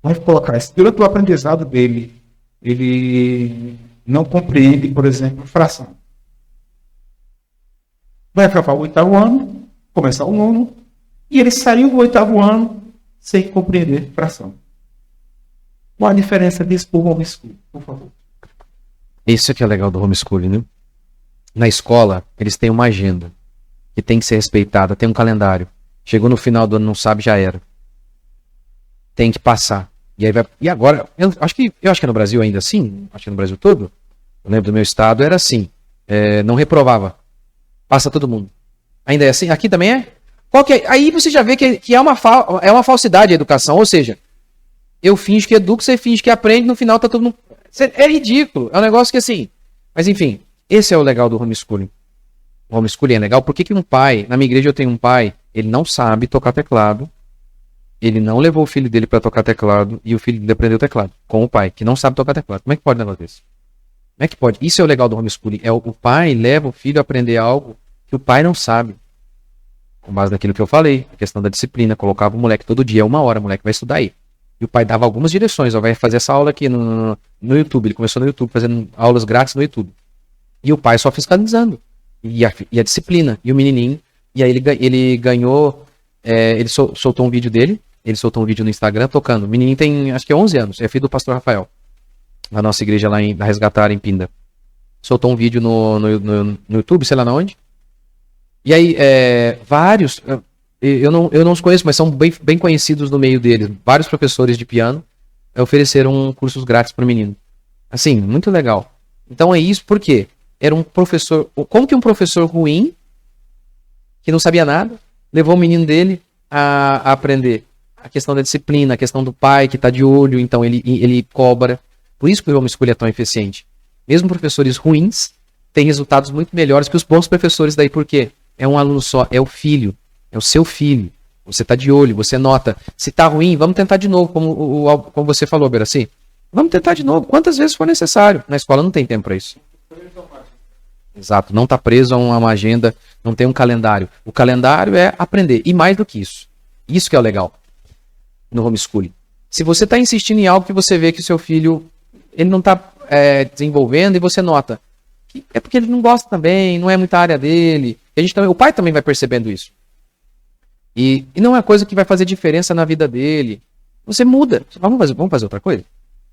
vamos colocar isso. Durante o aprendizado dele, ele não compreende, por exemplo, fração. Vai acabar o 8º ano, começar o 9º, e ele saiu do 8º ano sem compreender fração. Qual a diferença disso para o homeschooling, por favor? Isso que é legal do homeschooling, né? Na escola, eles têm uma agenda que tem que ser respeitada, tem um calendário. Chegou no final do ano, não sabe, já era. Tem que passar. E aí vai. E agora, eu acho que é no Brasil ainda assim, acho que no Brasil todo. Eu lembro do meu estado, era assim. Não reprovava. Passa todo mundo. Ainda é assim? Aqui também é? Qual que é? Aí você já vê que é uma falsidade a educação. Ou seja, eu finjo que educo, você finge que aprende, no final tá todo mundo. É ridículo. É um negócio que assim. Mas enfim, esse é o legal do homeschooling. O homeschooling é legal. Por que um pai, na minha igreja eu tenho um pai, ele não sabe tocar teclado, ele não levou o filho dele para tocar teclado e o filho dele aprendeu teclado com o pai, que não sabe tocar teclado. Como é que pode um negócio desse? Como é que pode? Isso é o legal do homeschooling. O pai leva o filho a aprender algo que o pai não sabe. Com base naquilo que eu falei, a questão da disciplina, colocava o moleque todo dia, 1 hora, o moleque vai estudar aí. E o pai dava algumas direções, vai fazer essa aula aqui no YouTube, ele começou no YouTube, fazendo aulas grátis no YouTube. E o pai só fiscalizando. E a disciplina. E o menininho E aí ele ganhou, ele soltou um vídeo dele, ele soltou um vídeo no Instagram tocando. O menininho tem, acho que é 11 anos, é filho do pastor Rafael, na nossa igreja lá na Resgatar, em Pinda. Soltou um vídeo no YouTube, sei lá na onde. E aí, vários, eu não os conheço, mas são bem conhecidos no meio deles. Vários professores de piano ofereceram cursos grátis para o menino. Assim, muito legal. Então é isso, por quê? Era um professor, como que um professor ruim, que não sabia nada, levou o menino dele a aprender a questão da disciplina, a questão do pai que está de olho, então ele cobra. Por isso que o homeschooling é tão eficiente. Mesmo professores ruins têm resultados muito melhores que os bons professores daí, por quê? É um aluno só, é o filho, é o seu filho. Você está de olho, você nota. Se está ruim, vamos tentar de novo, como você falou, Beraci. Vamos tentar de novo, quantas vezes for necessário. Na escola não tem tempo para isso. Exato, não está preso a uma agenda, não tem um calendário. O calendário é aprender, e mais do que isso. Isso que é o legal no homeschooling. Se você está insistindo em algo que você vê que o seu filho ele não está desenvolvendo e você nota, que é porque ele não gosta também, não é muita área dele. O pai também vai percebendo isso. E não é coisa que vai fazer diferença na vida dele. Você muda. Vamos fazer outra coisa?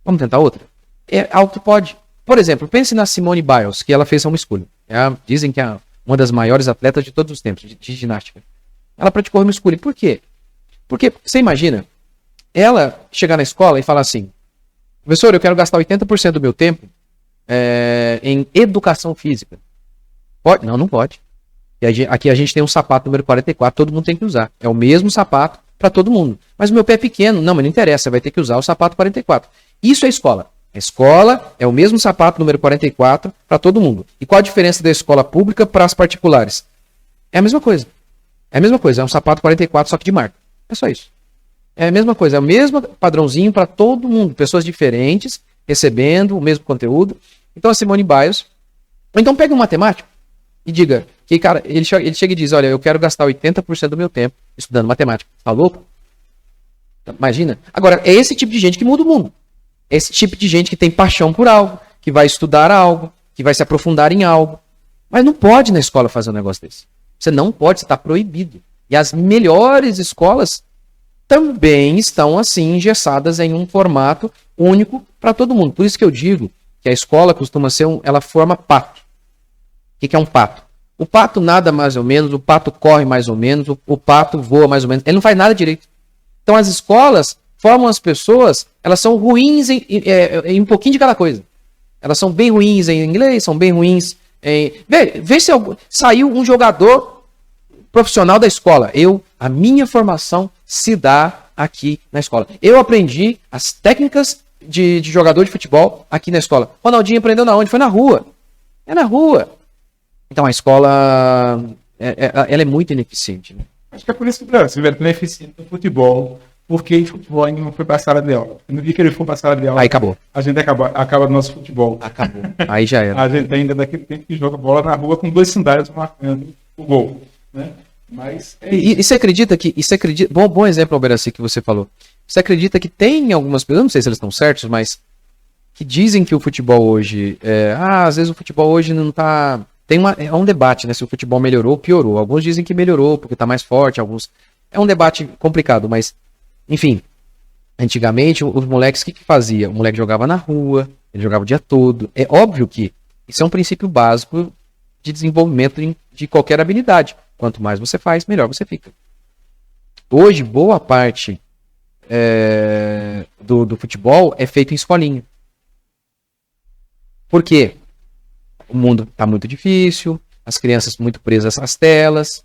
Vamos tentar outra? É algo que pode. Por exemplo, pense na Simone Biles, que ela fez homeschooling. Dizem que é uma das maiores atletas de todos os tempos, de ginástica. Ela praticou homeschooling. Por quê? Porque, você imagina, ela chegar na escola e falar assim, professor, eu quero gastar 80% do meu tempo em educação física. Pode? Não, não pode. E aqui a gente tem um sapato número 44, todo mundo tem que usar. É o mesmo sapato para todo mundo. Mas o meu pé é pequeno. Não, mas não interessa, vai ter que usar o sapato 44. Isso é escola. A escola é o mesmo sapato número 44 para todo mundo. E qual a diferença da escola pública para as particulares? É a mesma coisa. É a mesma coisa, é um sapato 44 só que de marca. É só isso. É a mesma coisa, é o mesmo padrãozinho para todo mundo. Pessoas diferentes, recebendo o mesmo conteúdo. Então a Simone Biles. Ou então pega um matemático e diga que, cara, ele chega e diz, olha, eu quero gastar 80% do meu tempo estudando matemática. Tá louco? Imagina. Agora, é esse tipo de gente que muda o mundo. É esse tipo de gente que tem paixão por algo, que vai estudar algo, que vai se aprofundar em algo. Mas não pode na escola fazer um negócio desse. Você não pode, você está proibido. E as melhores escolas também estão assim engessadas em um formato único para todo mundo. Por isso que eu digo que a escola costuma ser ela forma pato. O que é um pato? O pato nada mais ou menos, o pato corre mais ou menos, o pato voa mais ou menos. Ele não faz nada direito. Então as escolas formam as pessoas, elas são ruins em um pouquinho de cada coisa. Elas são bem ruins em inglês, são bem ruins em... Vê se saiu um jogador profissional da escola. A minha formação se dá aqui na escola. Eu aprendi as técnicas de jogador de futebol aqui na escola. Ronaldinho aprendeu na onde? Foi na rua. É na rua. Então a escola, ela é muito ineficiente. Né? Acho que é por isso que o Brasil é tão eficiente no futebol, porque o futebol ainda não foi para a sala de aula. No dia que ele for para a sala de aula, aí acabou. A gente acaba o nosso futebol. Acabou. Aí já era. A gente ainda daquele tempo que joga bola na rua com 2 sandálias marcando o gol. Né? Mas e você acredita que... Bom exemplo, Alberaci, que você falou. Você acredita que tem algumas pessoas, não sei se eles estão certos, mas que dizem que o futebol hoje... às vezes o futebol hoje não está... É um debate, né? Se o futebol melhorou ou piorou. Alguns dizem que melhorou porque está mais forte, alguns... É um debate complicado, mas... Enfim, antigamente os moleques, o que fazia? O moleque jogava na rua, ele jogava o dia todo. É óbvio que isso é um princípio básico de desenvolvimento de qualquer habilidade. Quanto mais você faz, melhor você fica. Hoje, boa parte do futebol é feito em escolinha. Por quê? O mundo está muito difícil, as crianças muito presas às telas.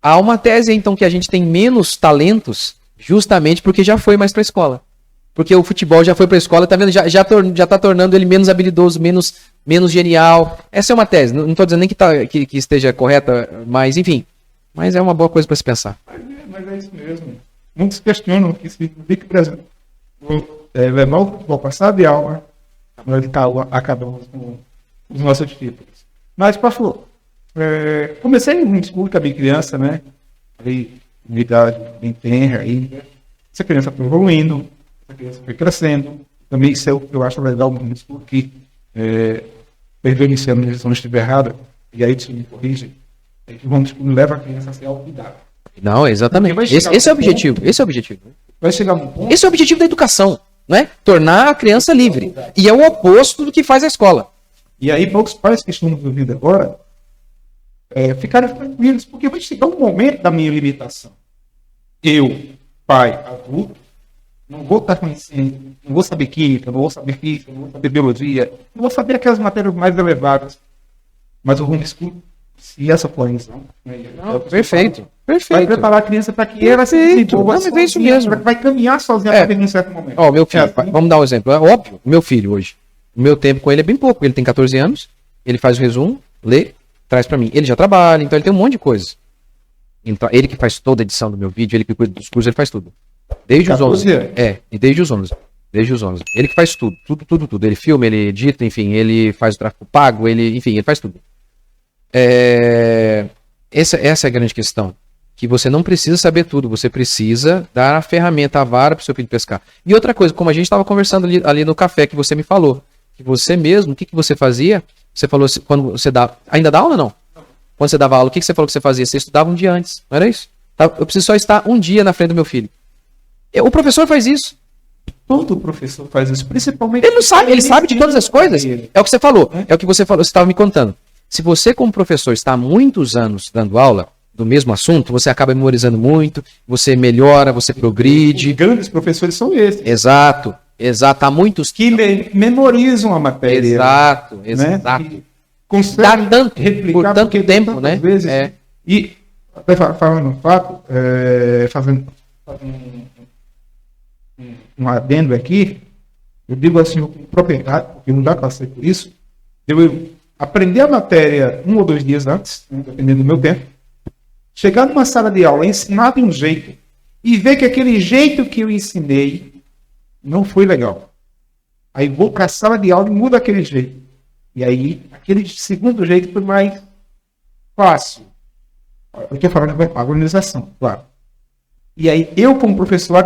Há uma tese, então, que a gente tem menos talentos justamente porque já foi mais para a escola. Porque o futebol já foi para a escola, tá vendo? Já está tornando ele menos habilidoso, menos genial. Essa é uma tese. Não estou dizendo nem que esteja correta, mas enfim. Mas é uma boa coisa para se pensar. Mas é isso mesmo. Muitos questionam que significa, por exemplo, levar o futebol para a sala de aula, nós acabamos com os nossos títulos. Mas, pastor, comecei em escola também criança, né? Aí, de idade bem tenra, aí essa criança foi evoluindo, essa criança foi crescendo. Também isso eu acho legal no escola que, perdão-me se a minha lição estiver errada, e aí você me corrige, O homeschooling leva a criança a ser autodidata. Não, exatamente. Esse é o objetivo. Esse é o objetivo. Vai chegar um ponto... Esse é o objetivo da educação, não é? Tornar a criança livre. E é o oposto do que faz a escola. E aí, poucos pais que estão nos ouvindo agora ficaram tranquilos, porque vai chegar um momento da minha limitação. Eu, pai, adulto, não vou estar conhecendo, não vou saber química, não vou saber física, não vou saber biologia, não vou saber aquelas matérias mais elevadas. Mas o homeschooling, se essa for a visão, Perfeito. vai preparar a criança para que ela se desenvolva sozinha, vai caminhar sozinha em um certo momento. Ó, meu filho, vamos dar um exemplo. É óbvio, o meu filho hoje, o meu tempo com ele é bem pouco. Ele tem 14 anos, ele faz o resumo, lê, traz para mim. Ele já trabalha, então ele tem um monte de coisa. Então, ele que faz toda a edição do meu vídeo, ele que cuida dos cursos, ele faz tudo. Desde os 11. E desde os 11. Desde os 11. Ele que faz tudo. Ele filma, ele edita, enfim, ele faz o tráfego pago, ele faz tudo. Essa é a grande questão. Que você não precisa saber tudo, você precisa dar a ferramenta, a vara para o seu filho pescar. E outra coisa, como a gente estava conversando ali no café, que você me falou, que você mesmo, o que você fazia? Você falou, quando você dá, ainda dá aula ou não? Quando você dava aula, o que você falou que você fazia? Você estudava um dia antes, não era isso? Eu preciso só estar um dia na frente do meu filho. O professor faz isso. Todo professor faz isso, principalmente... Ele não sabe, ele sabe de todas as coisas. É o que você falou, é o que você falou, você estava me contando. Se você, como professor, está há muitos anos dando aula do mesmo assunto, você acaba memorizando muito, você melhora, você progride. Os grandes professores são esses. Exato. Há muitos que memorizam a matéria. Exato. Conseguem dá tanto, por tanto tempo, né? Vezes, E, até falando no fato, fazendo um adendo aqui, eu digo assim, com propriedade, porque não dá para ser por isso, eu aprender a matéria 1 ou 2 dias antes, dependendo do meu tempo, chegar numa sala de aula, ensinar de um jeito, e ver que aquele jeito que eu ensinei não foi legal. Aí vou para a sala de aula e mudo aquele jeito. E aí, aquele segundo jeito foi mais fácil. Eu estou falando da organização, claro. E aí, eu, como professor,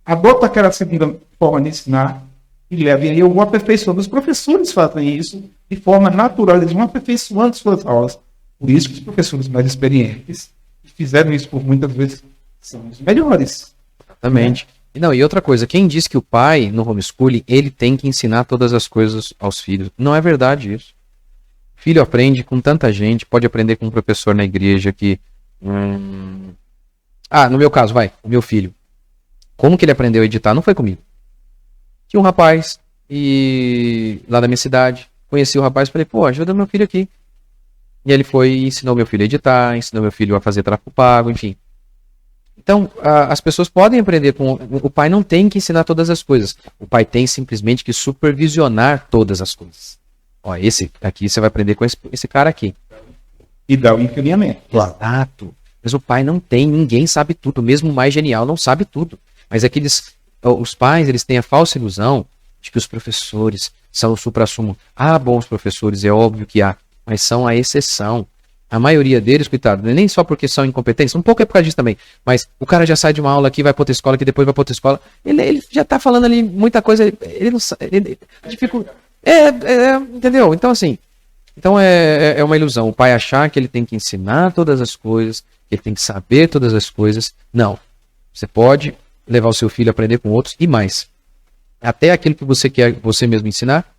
adoto aquela segunda forma de ensinar e levo. E aí, eu vou aperfeiçoando. Os professores fazem isso de forma natural, eles vão aperfeiçoando suas aulas. Por isso que os professores mais experientes, que fizeram isso por muitas vezes, são os melhores. Exatamente. E outra coisa, quem diz que o pai, no homeschooling, ele tem que ensinar todas as coisas aos filhos? Não é verdade isso. O filho aprende com tanta gente, pode aprender com um professor na igreja que... no meu caso, o meu filho. Como que ele aprendeu a editar? Não foi comigo. Tinha um rapaz lá da minha cidade, conheci o rapaz e falei, ajuda meu filho aqui. E ele foi e ensinou meu filho a editar, ensinou meu filho a fazer tráfego pago, enfim. Então, as pessoas podem aprender com... O pai não tem que ensinar todas as coisas. O pai tem simplesmente que supervisionar todas as coisas. Esse aqui você vai aprender com esse cara aqui. E dar o encaminhamento. Claro. Exato. Mas o pai não tem, ninguém sabe tudo. Mesmo o mais genial não sabe tudo. Mas os pais, eles têm a falsa ilusão de que os professores são o suprassumo. Bons professores, é óbvio que há. Mas são a exceção. A maioria deles, coitado, nem só porque são incompetentes, um pouco é por causa disso também, mas o cara já sai de uma aula aqui, vai para outra escola, que depois vai para outra escola, ele já tá falando ali muita coisa, ele não sabe, entendeu? Então assim, é uma ilusão, o pai achar que ele tem que ensinar todas as coisas, que ele tem que saber todas as coisas. Não, você pode levar o seu filho a aprender com outros e mais, até aquilo que você quer você mesmo ensinar.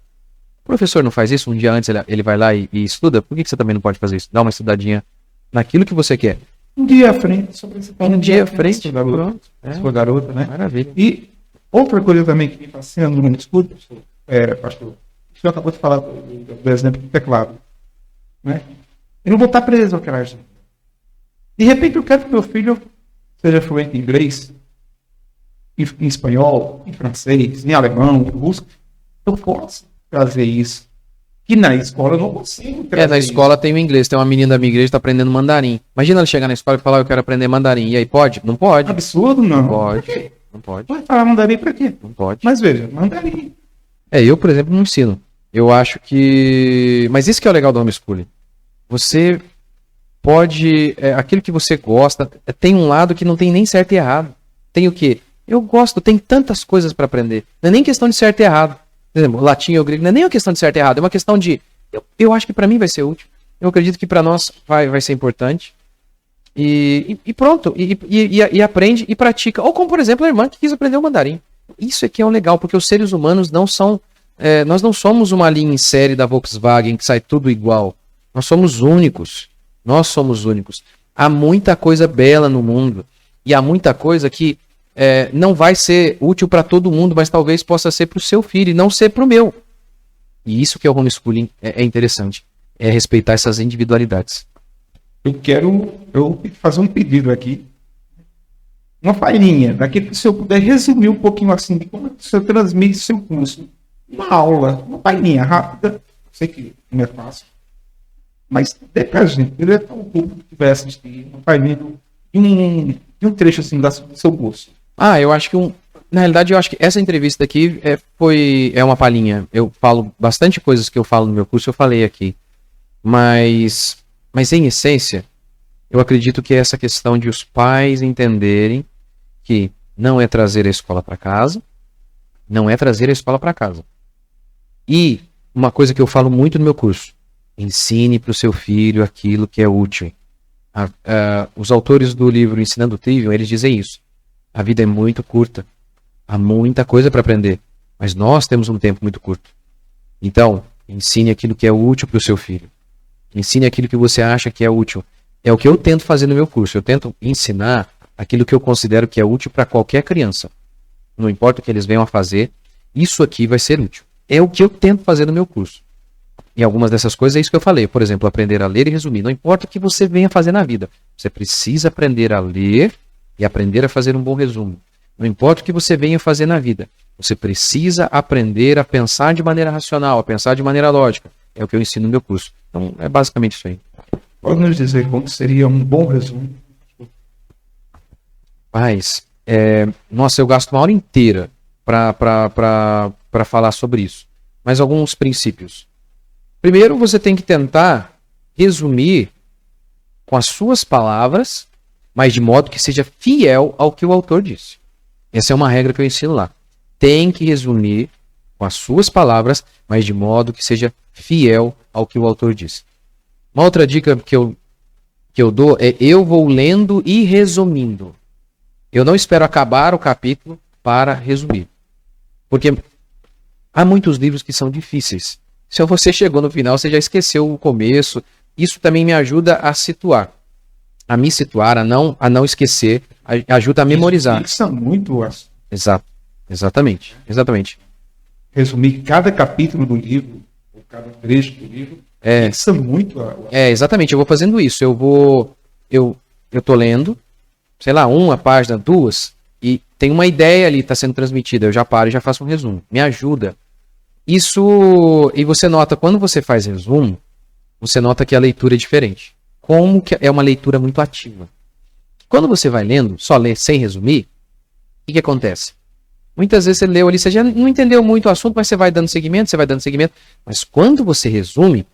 O professor não faz isso, um dia antes ele vai lá e estuda, por que você também não pode fazer isso? Dá uma estudadinha naquilo que você quer. Um dia à frente. Um dia à frente. Se for garota, né? Maravilha. E outra coisa também que me fascina no estudo, pastor, o senhor acabou de falar do exemplo do teclado. Né? Eu não vou estar preso àquela agenda. De repente eu quero que meu filho seja fluente em inglês, em espanhol, em francês, em alemão, em russo. Eu posso trazer isso. Que na escola eu não consigo trazer na escola tem o inglês. Tem uma menina da minha igreja que está aprendendo mandarim. Imagina ela chegar na escola e falar, eu quero aprender mandarim. E aí, pode? Não pode. Absurdo, não. Não pode. Não pode. Vai falar mandarim pra quê? Não pode. Mas veja, mandarim. Eu, por exemplo, não ensino. Eu acho que... Mas isso que é o legal do homeschooling. Você pode... aquilo que você gosta... Tem um lado que não tem nem certo e errado. Tem o quê? Eu gosto, tem tantas coisas para aprender. Não é nem questão de certo e errado. Por exemplo, latim ou grego não é nem uma questão de certo e errado, é uma questão de... Eu acho que para mim vai ser útil. Eu acredito que para nós vai ser importante. E pronto, e aprende e pratica. Ou como, por exemplo, a irmã que quis aprender o mandarim. Isso aqui é o legal, porque os seres humanos não são... nós não somos uma linha em série da Volkswagen que sai tudo igual. Nós somos únicos. Nós somos únicos. Há muita coisa bela no mundo. E há muita coisa que não vai ser útil para todo mundo, mas talvez possa ser para o seu filho e não ser para o meu. E isso que é o homeschooling é interessante. É respeitar essas individualidades. Eu quero fazer um pedido aqui. Uma palhinha, daquele que se eu puder resumir um pouquinho assim, de como você transmite seu curso. Uma aula, uma palhinha rápida. Sei que não é fácil. Mas dê pra gente, ele é tão público que vai assistir, uma palhinha de um trecho assim do seu curso. Eu acho que na realidade, eu acho que essa entrevista aqui é uma palhinha. Eu falo bastante coisas que eu falo no meu curso, eu falei aqui. Mas em essência, eu acredito que é essa questão de os pais entenderem que não é trazer a escola para casa, não é trazer a escola para casa. E uma coisa que eu falo muito no meu curso, ensine para o seu filho aquilo que é útil. Os autores do livro Ensinando o Trivium, eles dizem isso. A vida é muito curta. Há muita coisa para aprender. Mas nós temos um tempo muito curto. Então, ensine aquilo que é útil para o seu filho. Ensine aquilo que você acha que é útil. É o que eu tento fazer no meu curso. Eu tento ensinar aquilo que eu considero que é útil para qualquer criança. Não importa o que eles venham a fazer, isso aqui vai ser útil. É o que eu tento fazer no meu curso. E algumas dessas coisas é isso que eu falei. Por exemplo, aprender a ler e resumir. Não importa o que você venha fazer na vida. Você precisa aprender a ler e aprender a fazer um bom resumo. Não importa o que você venha fazer na vida. Você precisa aprender a pensar de maneira racional, a pensar de maneira lógica. É o que eu ensino no meu curso. Então, é basicamente isso aí. Pode nos dizer como seria um bom resumo? Mas, nossa, eu gasto uma hora inteira para falar sobre isso. Mas alguns princípios. Primeiro, você tem que tentar resumir com as suas palavras, mas de modo que seja fiel ao que o autor disse. Essa é uma regra que eu ensino lá. Tem que resumir com as suas palavras, mas de modo que seja fiel ao que o autor disse. Uma outra dica que eu dou é: eu vou lendo e resumindo. Eu não espero acabar o capítulo para resumir. Porque há muitos livros que são difíceis. Se você chegou no final, você já esqueceu o começo. Isso também me ajuda a situar. A me situar, a não esquecer, ajuda a memorizar. Isso é muito... Exato. Exatamente. Resumir cada capítulo do livro, ou cada trecho do livro, isso é muito... Exatamente. Eu vou fazendo isso. Eu tô lendo, sei lá, uma página, duas, e tem uma ideia ali, está sendo transmitida. Eu já paro e já faço um resumo. Me ajuda. Isso... E você nota, quando você faz resumo, você nota que a leitura é diferente. Como que é uma leitura muito ativa. Quando você vai lendo, só lê sem resumir, o que acontece? Muitas vezes você leu ali, você já não entendeu muito o assunto, mas você vai dando seguimento. Mas quando você resume,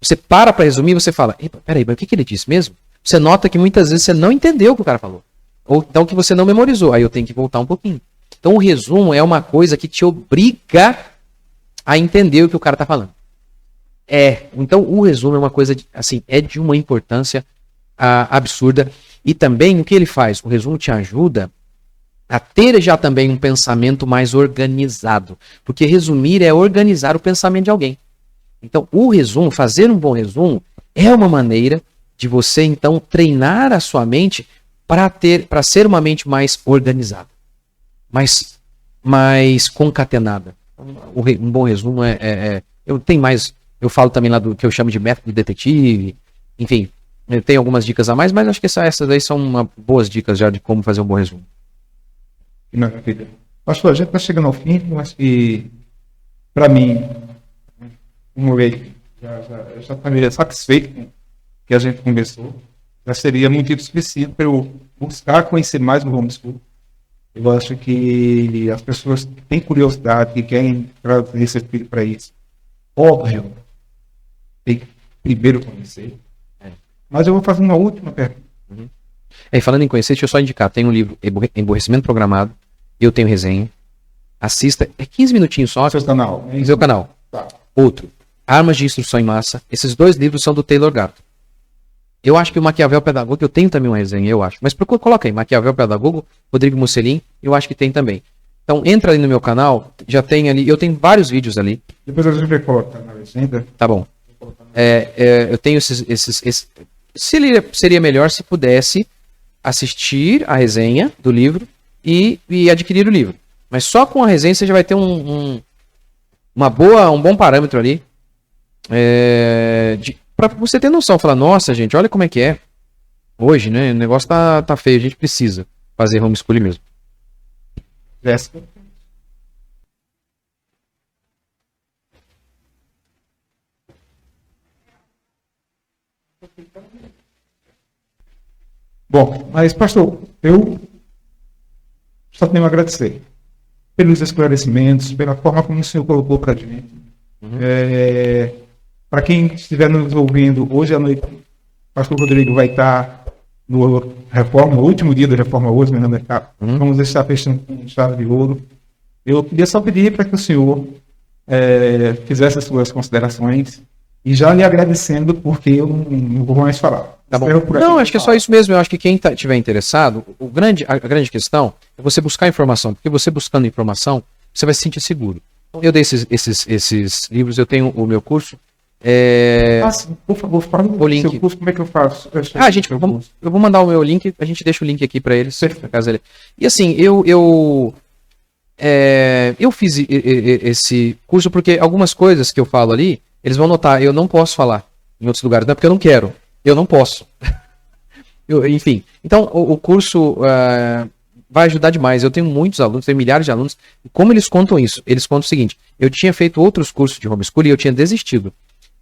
você para resumir, você fala: peraí, mas o que ele disse mesmo? Você nota que muitas vezes você não entendeu o que o cara falou. Ou então que você não memorizou. Aí eu tenho que voltar um pouquinho. Então o resumo é uma coisa que te obriga a entender o que o cara está falando. Então o resumo é uma coisa, assim, é de uma importância absurda. E também o que ele faz? O resumo te ajuda a ter já também um pensamento mais organizado. Porque resumir é organizar o pensamento de alguém. Então o resumo, fazer um bom resumo, é uma maneira de você então treinar a sua mente para ser uma mente mais organizada, mais concatenada. Um bom resumo eu falo também lá do que eu chamo de método detetive. Enfim, eu tenho algumas dicas a mais, mas acho que essas aí são boas dicas já de como fazer um bom resumo. Pastor, a gente está chegando ao fim, mas que, para mim, já estaria satisfeito com o que a gente conversou. Já seria muito suficiente para eu buscar conhecer mais o homeschool. Eu acho que as pessoas que têm curiosidade, que querem trazer esse filho para isso, óbvio, tem que primeiro conhecer. Mas eu vou fazer uma última pergunta. Falando em conhecer, deixa eu só indicar. Tem um livro, Emborrecimento Programado. Eu tenho resenha. Assista. É 15 minutinhos só. Seu canal. No seu canal. Tá. Outro. Armas de Instrução em Massa. Esses 2 livros são do Taylor Gatto. Eu acho que o Maquiavel Pedagogo, eu tenho também uma resenha, eu acho. Mas coloca aí, Maquiavel Pedagogo, Rodrigo Musselin, eu acho que tem também. Então entra ali no meu canal, já tem ali, eu tenho vários vídeos ali. Depois a gente vai colocar na legenda. Tá bom. Eu tenho seria melhor se pudesse assistir a resenha do livro e adquirir o livro. Mas só com a resenha você já vai ter um bom parâmetro ali. Pra você ter noção, falar, nossa, gente, olha como é que é. Hoje, né? O negócio tá feio, a gente precisa fazer homeschooling mesmo. Jéssica. Bom, mas pastor, eu só tenho a agradecer pelos esclarecimentos, pela forma como o senhor colocou para a gente. Para quem estiver nos ouvindo, hoje à noite, o pastor Rodrigo vai estar no Reforma, o último dia da Reforma hoje, né? Vamos estar fechando com chave de ouro. Eu queria só pedir para que o senhor fizesse as suas considerações e já lhe agradecendo, porque eu não vou mais falar. Tá bom. Não, acho que é só isso mesmo. Eu acho que quem estiver interessado, a grande questão é você buscar informação, porque você buscando informação, você vai se sentir seguro. Eu dei esses livros, eu tenho o meu curso. Sim, por favor, fala o link. Seu curso, como é que eu faço? Eu vou mandar o meu link, a gente deixa o link aqui para eles, por acaso ele. E assim, eu fiz esse curso porque algumas coisas que eu falo ali, eles vão notar, eu não posso falar em outros lugares, não é porque eu não quero, eu não posso. Enfim, então o curso vai ajudar demais. Eu tenho muitos alunos, tenho milhares de alunos, e como eles contam isso? Eles contam o seguinte, eu tinha feito outros cursos de homeschooling e eu tinha desistido,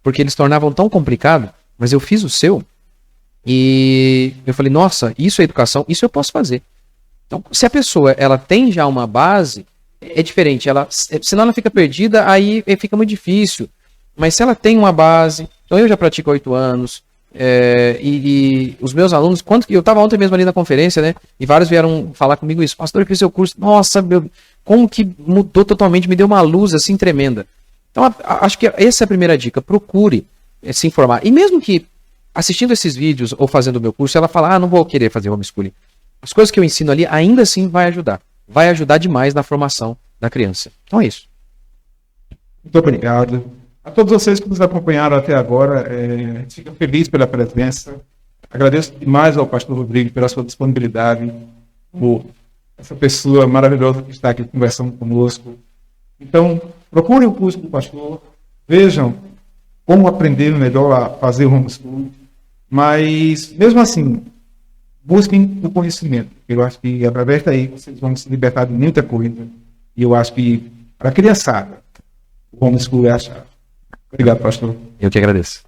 porque eles tornavam tão complicado, mas eu fiz o seu, e eu falei, nossa, isso é educação, isso eu posso fazer. Então, se a pessoa ela tem já uma base, é diferente, senão ela fica perdida, aí fica muito difícil. Mas se ela tem uma base, então eu já pratico há 8 anos, e os meus alunos, eu estava ontem mesmo ali na conferência, né? E vários vieram falar comigo isso, pastor, eu fiz seu curso, nossa, como que mudou totalmente, me deu uma luz assim tremenda. Então, acho que essa é a primeira dica, procure se informar. E mesmo que assistindo esses vídeos ou fazendo o meu curso, ela fala, não vou querer fazer homeschooling. As coisas que eu ensino ali, ainda assim vai ajudar. Vai ajudar demais na formação da criança. Então é isso. Muito obrigado. A todos vocês que nos acompanharam até agora, a gente fica feliz pela presença. Agradeço demais ao pastor Rodrigo pela sua disponibilidade, por essa pessoa maravilhosa que está aqui conversando conosco. Então, procurem o curso do pastor, vejam como aprender melhor a fazer o homeschooling, mas, mesmo assim, busquem o conhecimento. Eu acho que, através daí, vocês vão se libertar de muita coisa. E eu acho que, para a criançada, o homeschooling é a chave. Obrigado, pastor. Eu que agradeço.